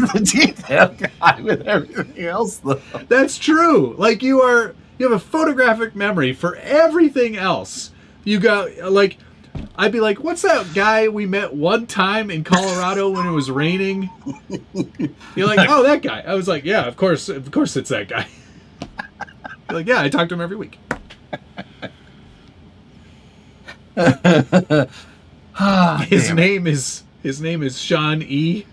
the detail guy with everything else, though. that's true. Like you have a photographic memory for everything else. You got like, I'd be like, what's that guy we met one time in Colorado when it was raining? You're like, oh, that guy. I was like, yeah, of course it's that guy. You're like, yeah, I talk to him every week. His name is Sean E.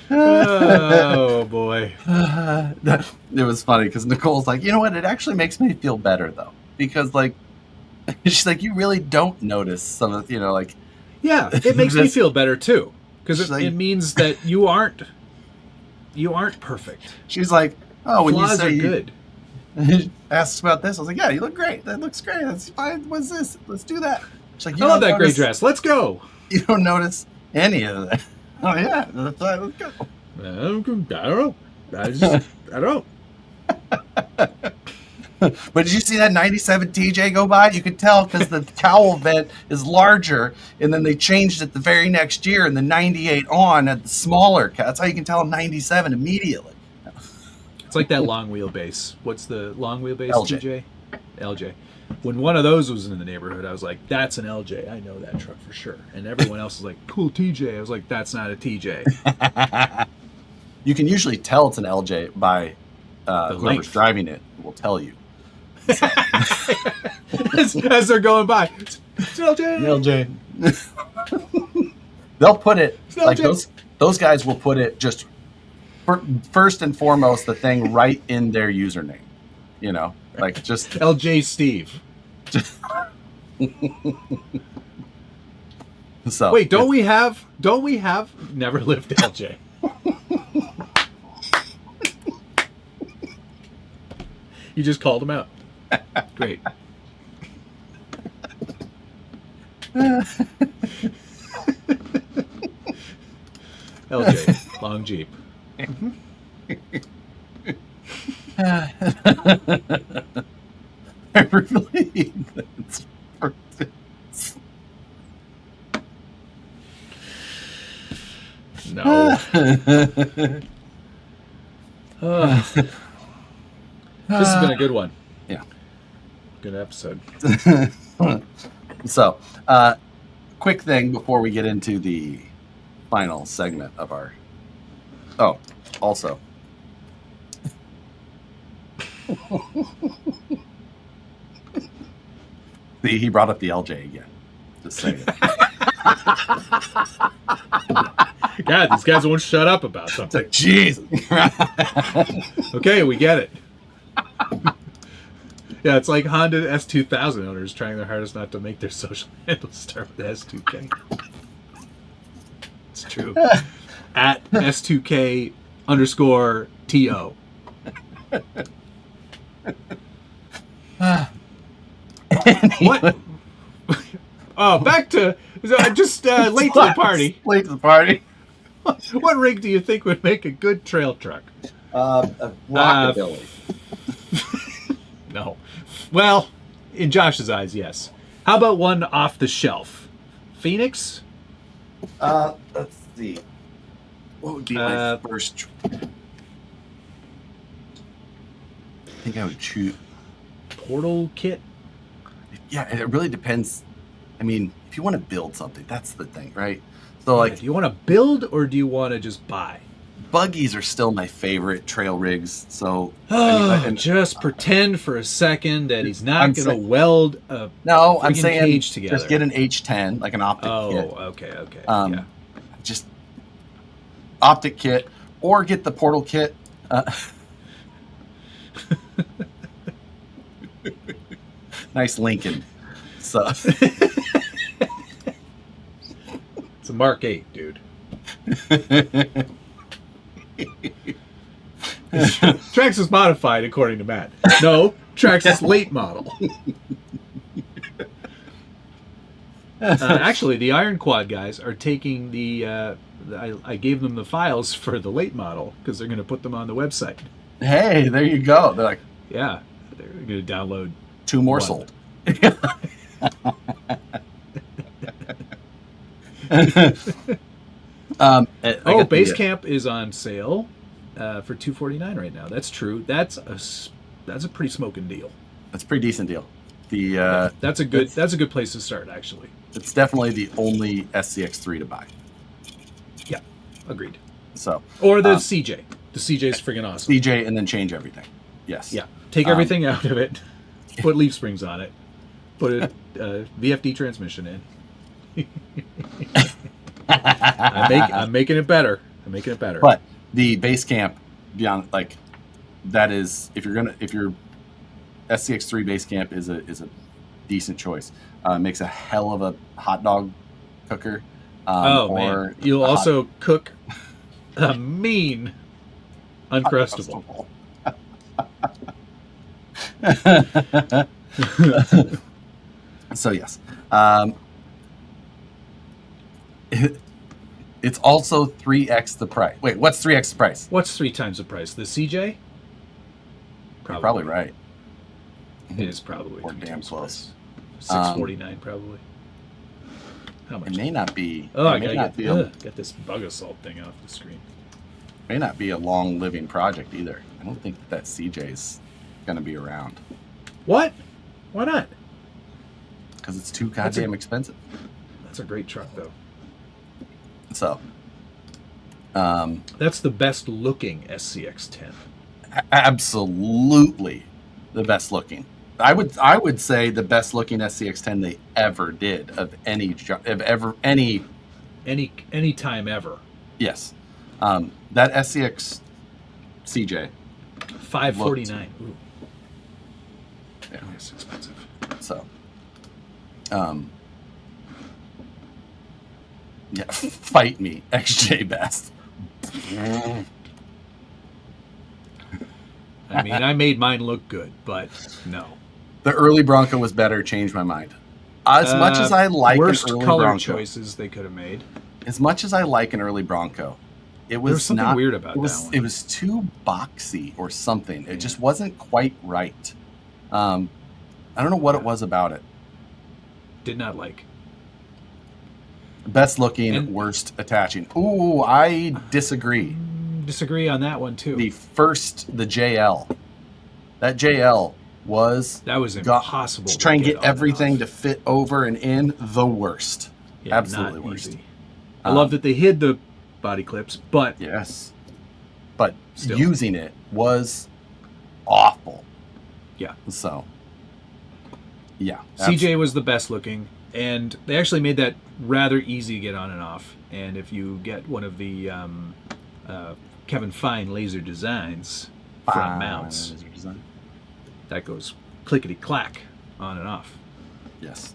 Oh boy. It was funny because Nicole's like, you know what? It actually makes me feel better though, because like, she's like, you really don't notice some of, like. Yeah, it makes me feel better too, because like, it means that you aren't perfect. She's like, oh, when Flaws you say are good. Asks about this, I was like, yeah, you look great. That looks great. That's fine. What's this? Let's do that. She's like, I love that gray dress. Let's go. You don't notice any of that. Oh yeah, that's right. Let's go. I don't know. I don't know. But did you see that 97 TJ go by? You could tell because the cowl vent is larger, and then they changed it the very next year, and the 98 on at the smaller. That's how you can tell 97 immediately. It's like that long wheelbase. What's the long wheelbase, LJ. TJ? LJ. When one of those was in the neighborhood, I was like, that's an LJ. I know that truck for sure. And everyone else was like, cool TJ. I was like, that's not a TJ. You can usually tell it's an LJ by whoever's length. driving it will tell you. as they're going by. It's LJ. LJ. They'll put it like those guys will put it just first and foremost the thing right in their username. Like just LJ Steve. So wait, don't we have Never Lived LJ? You just called him out. Great. LJ, long Jeep. I really that's perfect. No. This has been a good one. Yeah. Good episode. So, quick thing before we get into the final segment of our. Oh, also. See, he brought up the LJ again. Just saying. God, these guys won't shut up about It's something. like, jeez. Okay, we get it. Yeah, it's like Honda S2000 owners trying their hardest not to make their social handle start with S2K. It's true. At S2K _TO. What? Oh, back to just late to the party. Late to the party. What rig do you think would make a good trail truck? A rockabilly. No. Well, in Josh's eyes, yes. How about one off the shelf? Phoenix? Let's see. What would be my first? I think I would choose. Portal kit? Yeah, it really depends. I mean, if you want to build something, that's the thing, right? So, like, Do you want to build or do you want to just buy? buggies are still my favorite trail rigs. So, Just pretend for a second that he's not I'm going to saying- weld a no, I'm friggin' saying cage together. just get an H10, like an optic kit. Okay. Yeah. Just optic kit, or get the portal kit. Nice Lincoln. So It's a Mark 8, dude. Traxxas modified, according to Matt. No, Traxxas late model. Actually, the Iron Quad guys are taking I gave them the files for the late model because they're going to put them on the website. Hey, there you go. They're like, yeah, they're going to download 2 more one. sold. Basecamp is on sale for $249 right now. That's true. That's a pretty smoking deal. That's a pretty decent deal. That's a good place to start, actually. It's definitely the only SCX3 to buy. Yeah, agreed. So, or the CJ. The CJ's friggin' awesome. CJ, and then change everything. Yes. Yeah. Take everything out of it. Put leaf springs on it. Put a VFD transmission in. I'm making it better. But the Basecamp, beyond like that is if your SCX3 Basecamp is a decent choice. Makes a hell of a hot dog cooker. Man, you'll also cook a mean Uncrustable. So yes, it's also 3x the price. Wait, what's 3x the price? What's 3 times the price? The CJ? You're probably right. It is probably. Or damn close. $649 probably. How much? It may not be. Oh, I gotta get this bug assault thing off the screen. May not be a long living project either. I don't think that CJ's gonna be around. What? Why not? Because it's too goddamn expensive. That's a great truck, though. So, that's the best looking SCX10. Absolutely, the best looking. I would say the best looking SCX10 they ever did of any time ever. Yes, that SCX CJ $549. Ooh. Yeah, it's expensive. So, yeah, fight me, XJ Best. I mean, I made mine look good, but no. The early Bronco was better. Changed my mind. As much as I like worst an early color Bronco, choices they could have made. As much as I like an early Bronco, it was there was something weird about that one. It was too boxy or something. It just wasn't quite right. I don't know what it was about it. Did not like. Best looking, worst attaching. Ooh, I disagree. Disagree on that one too. The JL. That JL was impossible to try and get everything to fit over and in. The worst. Yeah, absolutely worst. Easy. I love that they hid the body clips, but yes, but still. Using it was awful. Yeah. So yeah, CJ was the best looking, and they actually made that rather easy to get on and off. And if you get one of the Kevin Fine laser designs front mounts, that goes clickety clack on and off. Yes.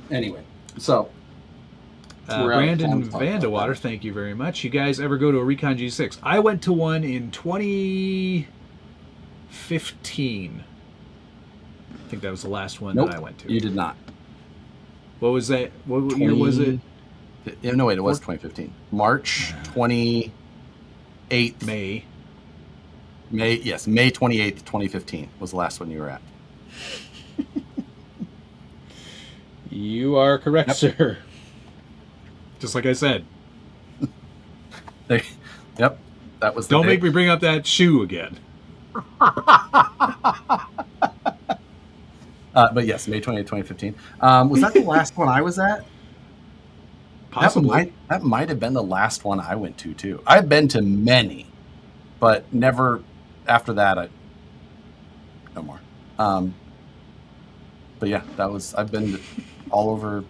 Anyway, so Brandon Vandewater, thank you very much. You guys ever go to a Recon G6? I went to one in 2015. I think that was the last one that I went to. You did not. What was that? What year was it? No, wait, it was 2015. March 28th. May. Yes, May 28th, 2015 was the last one you were at. You are correct, sir. Just like I said. Yep, that was. Don't make me bring up that shoe again. But yes, May 28th, 2015. Was that the last one I was at? Possibly. That might have been the last one I went to too. I've been to many, but never after that. No more. But yeah, I've been all over.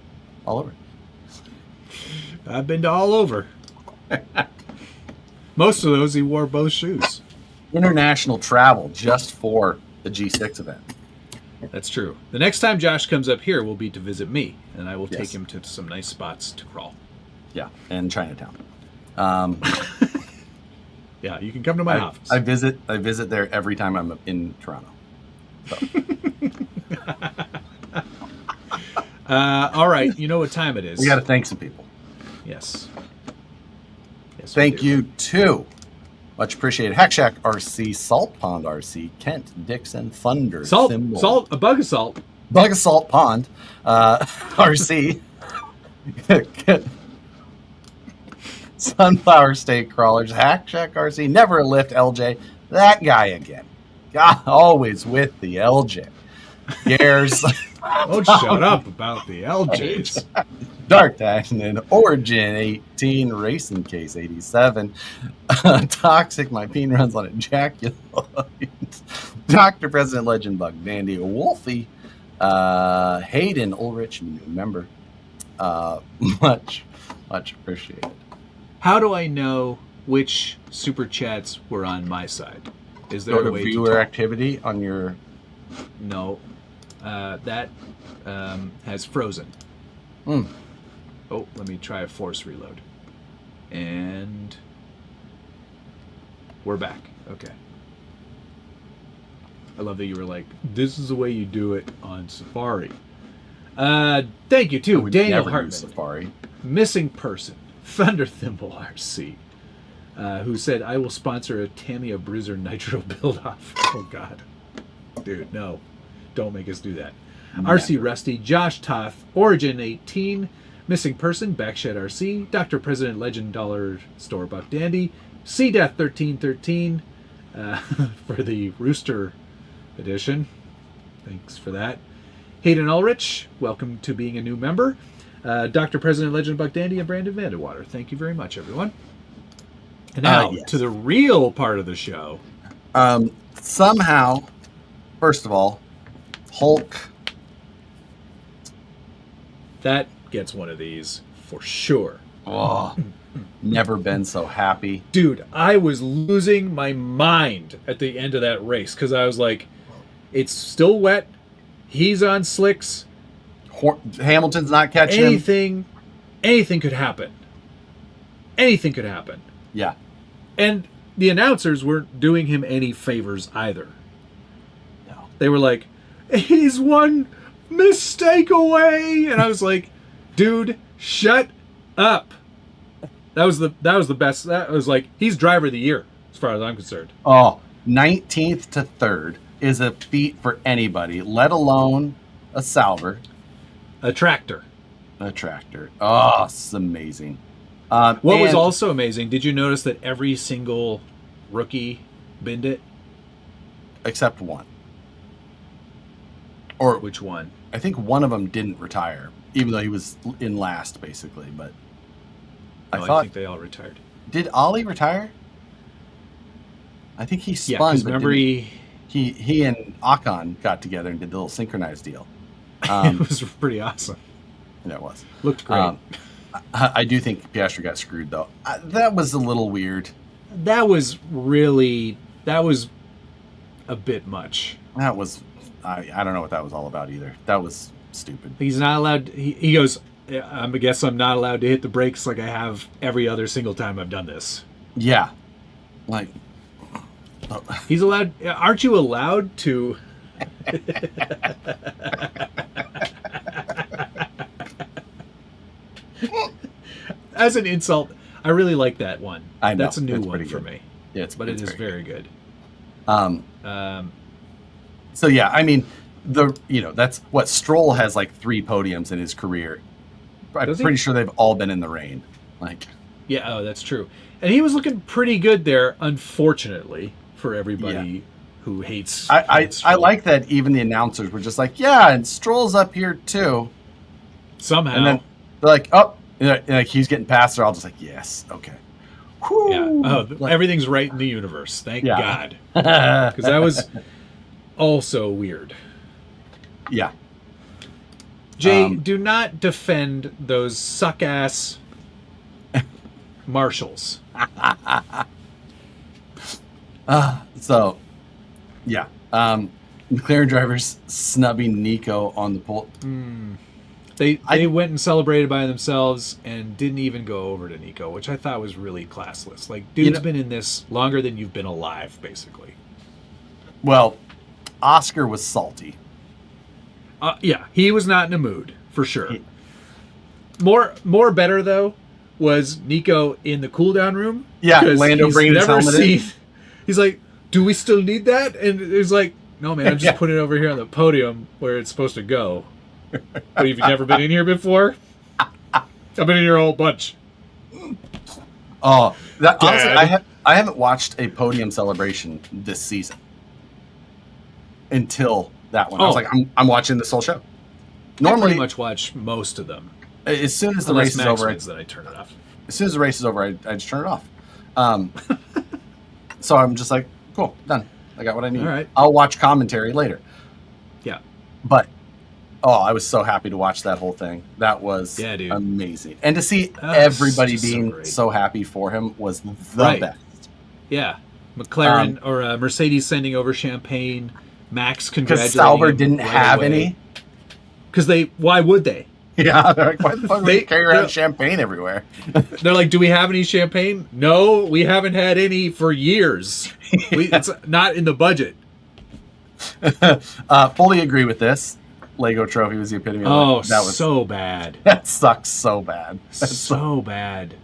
I've been to all over. Most of those he wore both shoes. International travel just for the G6 event. That's true. The next time Josh comes up here will be to visit me, and I will take him to some nice spots to crawl. Yeah, and Chinatown. Yeah, you can come to my office. I visit there every time I'm in Toronto. So. All right, you know what time it is. We got to thank some people. Yes. Yes. Thank you to much appreciated Hack Shack RC, Salt Pond RC, Kent Dixon, Thunder, Salt, Thimble, salt, a bug of salt. Bug of Salt Pond, RC, Sunflower State Crawlers, Hack Shack RC, Never a Lift, LJ, that guy again. God, always with the LJ. Gares. Don't shut up about the LJs. Dark Action, Origin 18, Racing Case 87, Toxic, my peen runs on ejaculate, Dr. President Legend Bug Dandy, Wolfie, Hayden Ulrich, new member. Much appreciated. How do I know which super chats were on my side? Is there Go a to way viewer to activity on your... No. That has frozen. Oh, let me try a force reload. And we're back. Okay. I love that you were like, this is the way you do it on Safari. Thank you, too. Daniel never Hartman. use Safari. Missing Person. Thunder Thimble RC. Who said, I will sponsor a Tamiya Bruiser Nitro build-off. Oh, God. Dude, no. Don't make us do that. Never. RC Rusty, Josh Toth, Origin 18, Missing Person, Backshed RC, Dr. President Legend Dollar Store Buck Dandy, C Death 1313 for the Rooster edition. Thanks for that. Hayden Ulrich, welcome to being a new member. Dr. President Legend Buck Dandy and Brandon Vandewater. Thank you very much, everyone. And now yes. to the real part of the show. Somehow, first of all, Hulk. That gets one of these for sure. Oh, never been so happy. Dude, I was losing my mind at the end of that race because I was like, it's still wet. He's on slicks. Hamilton's not catching him. Anything could happen. Anything could happen. Yeah. And the announcers weren't doing him any favors either. No. They were like, he's one mistake away. And I was like, dude, shut up. That was the best. That was like, he's driver of the year as far as I'm concerned. Oh, 19th to 3rd is a feat for anybody, let alone a salver. A tractor. A tractor. Oh, it's amazing. What was also amazing, did you notice that every single rookie binned it? Except one. Or which one? I think one of them didn't retire, even though he was in last, basically. But I think they all retired. Did Ollie retire? I think he spun. Yeah, because remember he and Akon got together and did the little synchronized deal. It was pretty awesome. Yeah, it was. Looked great. I do think Piastri got screwed, though. That was a little weird. That was a bit much. That was, I don't know what that was all about either. That was stupid. He's not allowed, he goes, I guess I'm not allowed to hit the brakes like I have every other single time I've done this. Yeah. Like. He's allowed, aren't you allowed to... As an insult, I really like that one. I know. That's a new it's one for good. me. Yeah, it is very good. So yeah, I mean, that's what Stroll has like 3 podiums in his career. I'm pretty sure they've all been in the rain. Like, yeah, oh, that's true. And he was looking pretty good there, unfortunately, for everybody who hates. I like that even the announcers were just like, yeah, and Stroll's up here too. Somehow, and then they're like, oh, like he's getting past. They're all just like, yes, okay. Whew. Yeah. Oh, everything's right in the universe. Thank God. Because that was also weird. Yeah. Jay, do not defend those suck-ass marshals. So, yeah. McLaren drivers snubbing Nico on the pole. They went and celebrated by themselves and didn't even go over to Nico, which I thought was really classless. Like, dude's been in this longer than you've been alive, basically. Well, Oscar was salty. Yeah, he was not in a mood. for sure. More better though was Nico in the cool down room. Yeah, because Lando he's bringing his never helmet in. He's like, do we still need that? And it's like, no man, I'm just putting it over here on the podium where it's supposed to go. But have you never been in here before? I've been in here a whole bunch. Oh, honestly, I haven't watched a podium celebration this season until that one. I was like, I'm watching this whole show. Normally, I pretty much watch most of them. As soon as the race is over, then I turn it off. As soon as the race is over, I just turn it off. So I'm just like, cool, done. I got what I need. All right. I'll watch commentary later. Yeah. But I was so happy to watch that whole thing. That was dude. Amazing. And to see everybody just being so happy for him was the best. Yeah. McLaren or Mercedes sending over champagne. Max congratulating because Sauber him didn't have away. any. Because why would they? Yeah, they're like, why the fuck would they carry around champagne everywhere? They're like, do we have any champagne? No, we haven't had any for years. It's not in the budget. Fully agree with this. Lego trophy was the epitome of that was so bad. That sucks so bad. That's so bad.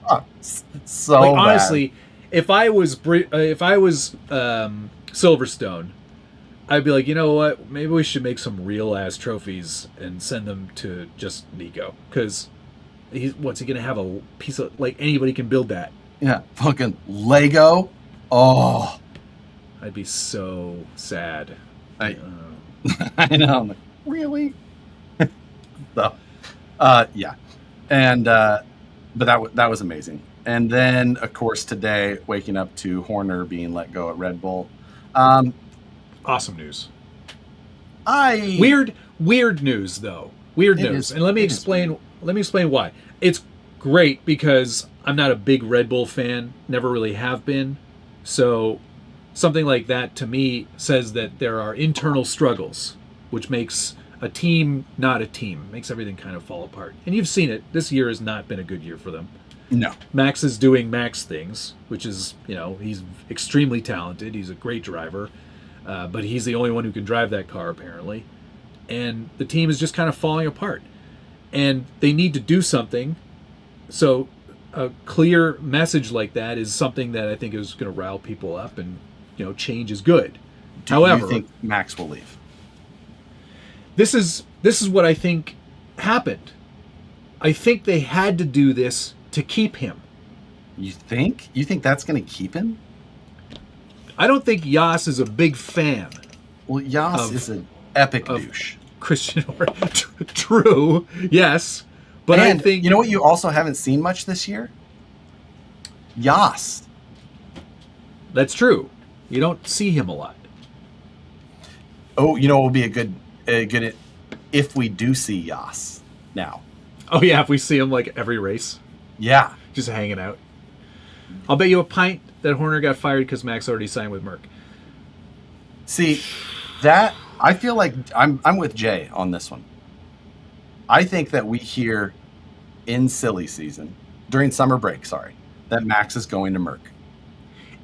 So like, bad. honestly, if I was Silverstone, I'd be like, you know what? Maybe we should make some real ass trophies and send them to just Nico, because what's he gonna have a piece of like anybody can build that? Yeah, fucking Lego. Oh, I'd be so sad. I know. I'm like, really? So, yeah, and but that was amazing. And then, of course, today waking up to Horner being let go at Red Bull. Awesome news. Weird news though. Weird news. And let me explain why. It's great because I'm not a big Red Bull fan, never really have been. So something like that to me says that there are internal struggles, which makes a team not a team, makes everything kind of fall apart. And you've seen it. This year has not been a good year for them. No. Max is doing Max things, which is, he's extremely talented. He's a great driver. But he's the only one who can drive that car, apparently. And the team is just kind of falling apart. And they need to do something. So a clear message like that is something that I think is going to rile people up, and, change is good. However, you think Max will leave? This is what I think happened. I think they had to do this to keep him. You think? You think that's going to keep him? I don't think Yas is a big fan. Well, Yas is an epic douche. Christian Horner. True, yes. But and I think... You know what you also haven't seen much this year? Yas. That's true. You don't see him a lot. Oh, you know what will be a good if we do see Yas now. Oh, yeah, if we see him like every race. Yeah. Just hanging out. I'll bet you a pint that Horner got fired because Max already signed with Merck. See, that I feel like I'm with Jay on this one. I think that we hear in silly season, during summer break, that Max is going to Merck.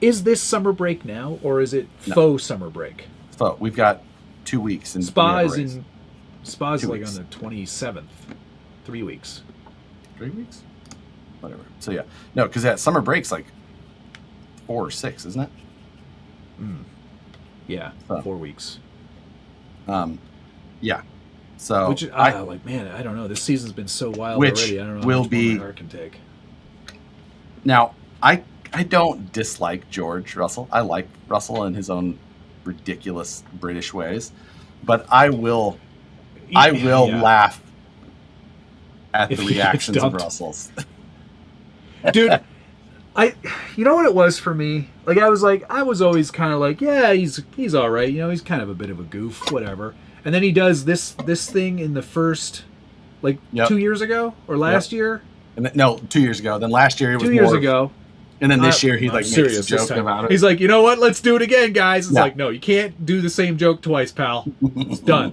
Is this summer break now, or is it faux summer break? So we've got 2 weeks. And Spa's like weeks. on the 27th. 3 weeks. 3 weeks? Whatever. So yeah. No, because that summer break's like 4 or 6, isn't it? Yeah, 4 weeks. Yeah. So which man, I don't know. This season's been so wild already. I don't know how much more my heart can take. Now, I don't dislike George Russell. I like Russell in his own ridiculous British ways, but I will laugh at the reactions of Russell's. Dude, you know what it was for me? Like I was always kind of like, yeah, he's all right. He's kind of a bit of a goof, whatever. And then he does this thing in the first, 2 years ago or last year. And no, 2 years ago. Then last year it was 2 years ago. And then this year he makes a joke about it. He's like, you know what? Let's do it again, guys. It's like, no, you can't do the same joke twice, pal. It's done.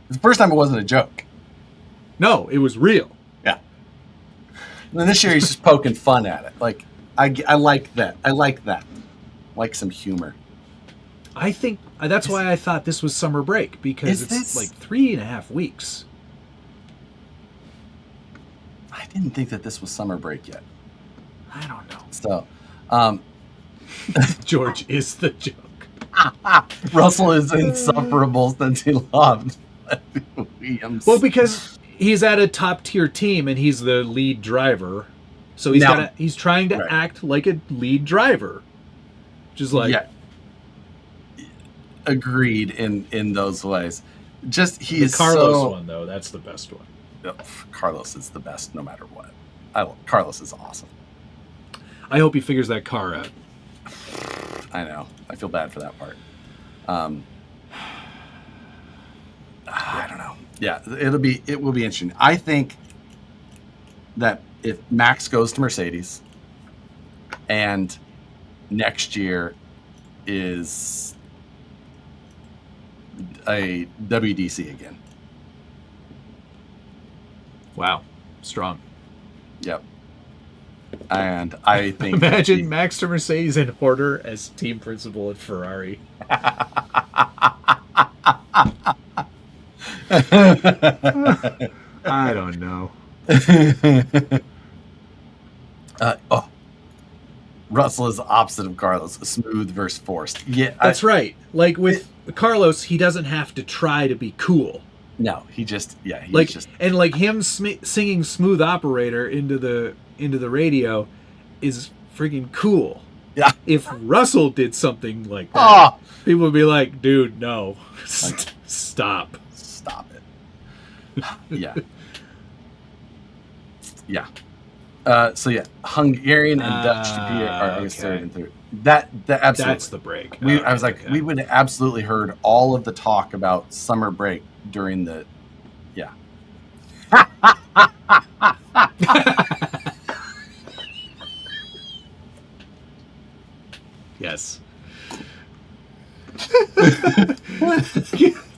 The first time it wasn't a joke. No, it was real. Yeah. And then this year he's just poking fun at it. Like, I like that. I like that. Like some humor. I think that's why I thought this was summer break, because it's like 3.5 weeks. didn't think that this was summer break yet. I don't know. So, George is the joke. Russell is insufferable since he loved Williams. Well, because he's at a top tier team and he's the lead driver, so he's trying to act like a lead driver, just like agreed in those ways. Just he is Carlos one though. That's the best one. Carlos is the best no matter what. Carlos is awesome. I hope he figures that car out. I know. I feel bad for that part. I don't know. Yeah, it will be interesting. I think that if Max goes to Mercedes and next year is a WDC again. Wow. Strong. Yep. And I think imagine Max to Mercedes and Horner as team principal at Ferrari. I don't know. Russell is the opposite of Carlos, smooth versus forced. Yeah, that's right. Like with Carlos, he doesn't have to try to be cool. No, he's just and like him singing "Smooth Operator" into the radio is freaking cool. Yeah. If Russell did something like that, people would be like, "Dude, no, stop it." Yeah. Yeah. So yeah, Hungarian and Dutch are third and third. That absolutely. That's the break. I was like, we would have absolutely heard all of the talk about summer break during the, yeah. Yes.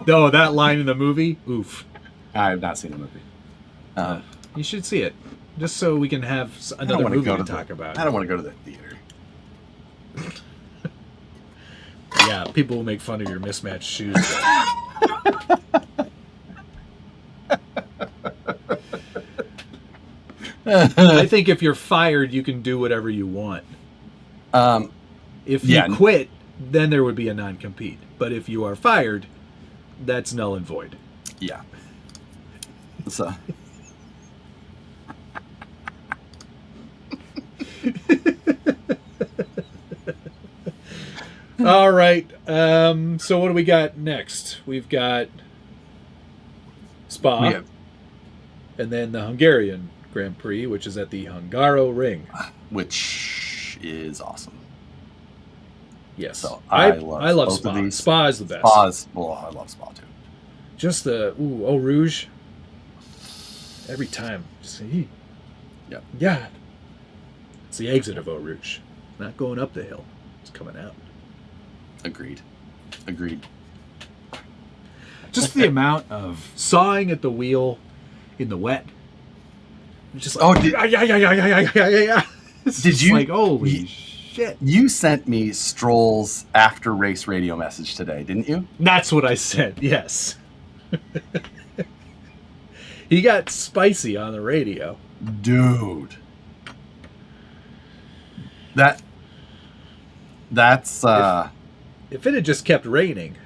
No, that line in the movie, oof. I have not seen the movie. You should see it, just so we can have another movie to talk about. I don't want to go to the theater. Yeah, people will make fun of your mismatched shoes. I think if you're fired, you can do whatever you want. If you quit, then there would be a non-compete. But if you are fired, that's null and void. Yeah. So. All right. So what do we got next? We've got Spa, and then the Hungarian Grand Prix, which is at the Hungaro Ring, which is awesome. Yes, so I love Spa. Spa is the best. I love Spa too. Just the Eau Rouge. Every time, yeah. It's the exit of Eau Rouge, not going up the hill. It's coming out. Agreed. Just the amount of sawing at the wheel in the wet. Just like, did you? Like, holy shit! You sent me Stroll's after race radio message today, didn't you? That's what I said. Yes. He got spicy on the radio, dude. That's if it had just kept raining,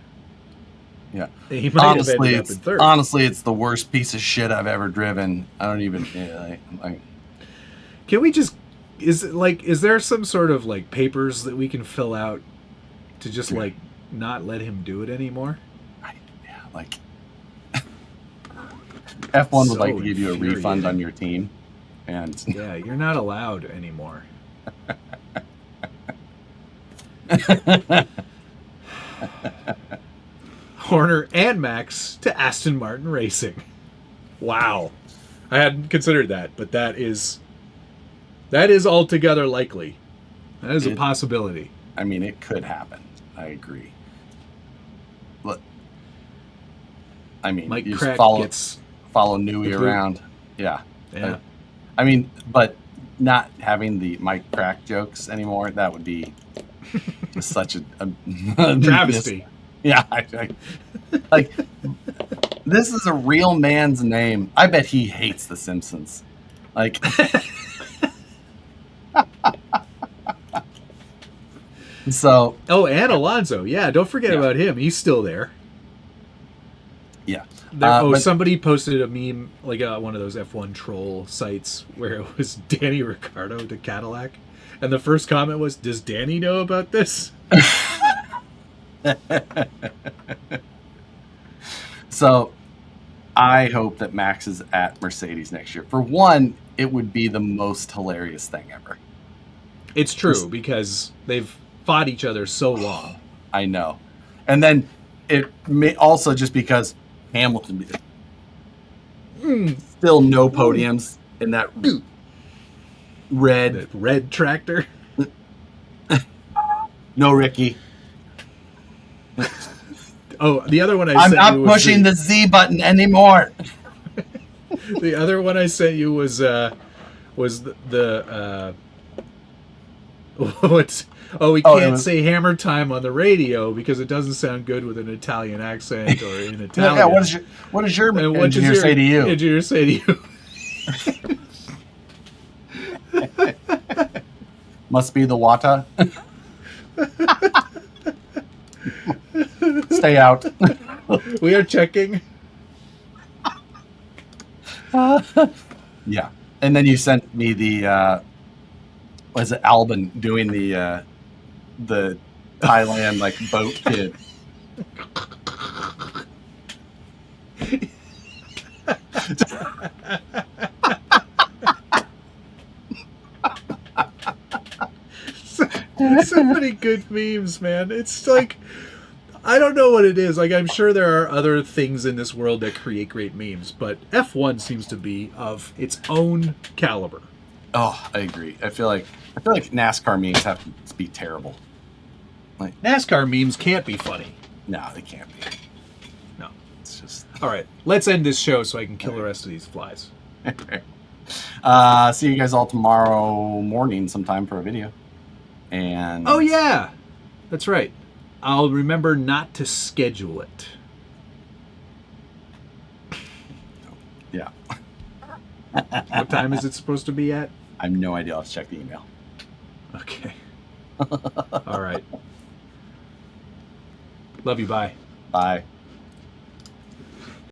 yeah, he might have ended up in third. Honestly, it's the worst piece of shit I've ever driven. I don't even like. Can we just? Is there some sort of like papers that we can fill out to just like not let him do it anymore? F1 would like to give you a refund on your team, and yeah, you're not allowed anymore. Horner and Max to Aston Martin Racing. Wow. I hadn't considered that, but that is altogether likely. That is a possibility. I mean, it could happen. I agree. But I mean, Mike you Crack just follow Newey around. Yeah. I mean, but not having the Mike Crack jokes anymore, that would be just such a travesty. Yeah. Like, this is a real man's name. I bet he hates The Simpsons. Like, so. Oh, and Alonso. Yeah, don't forget about him. He's still there. Yeah. But somebody posted a meme, like one of those F1 troll sites, where it was Danny Ricciardo to Cadillac. And the first comment was, does Danny know about this? So I hope that Max is at Mercedes next year. For one, it would be the most hilarious thing ever. It's true, because they've fought each other so long. I know. And then it may also just because Hamilton still no podiums in that red tractor. No Ricky. Oh, the other one I'm not pushing the Z button anymore. The other one I sent you was what's we can't say hammer time on the radio because it doesn't sound good with an Italian accent or in Italian. Yeah, what does your engineer say to you? Engineer say to you. Must be the Wata. Stay out. We are checking. Yeah. And then you sent me the was it Albin doing the Thailand like boat kid. So many good memes, man. It's like, I don't know what it is. Like, I'm sure there are other things in this world that create great memes, but F1 seems to be of its own caliber. Oh, I agree. I feel like NASCAR memes have to be terrible. Like, NASCAR memes can't be funny. No, they can't be. No. It's just... All right, let's end this show so I can kill the rest of these flies. See you guys all tomorrow morning sometime for a video. And oh yeah, that's right. I'll remember not to schedule it. Yeah. What time is it supposed to be at? I have no idea. Let's check the email. Okay. All right. Love you. Bye. Bye.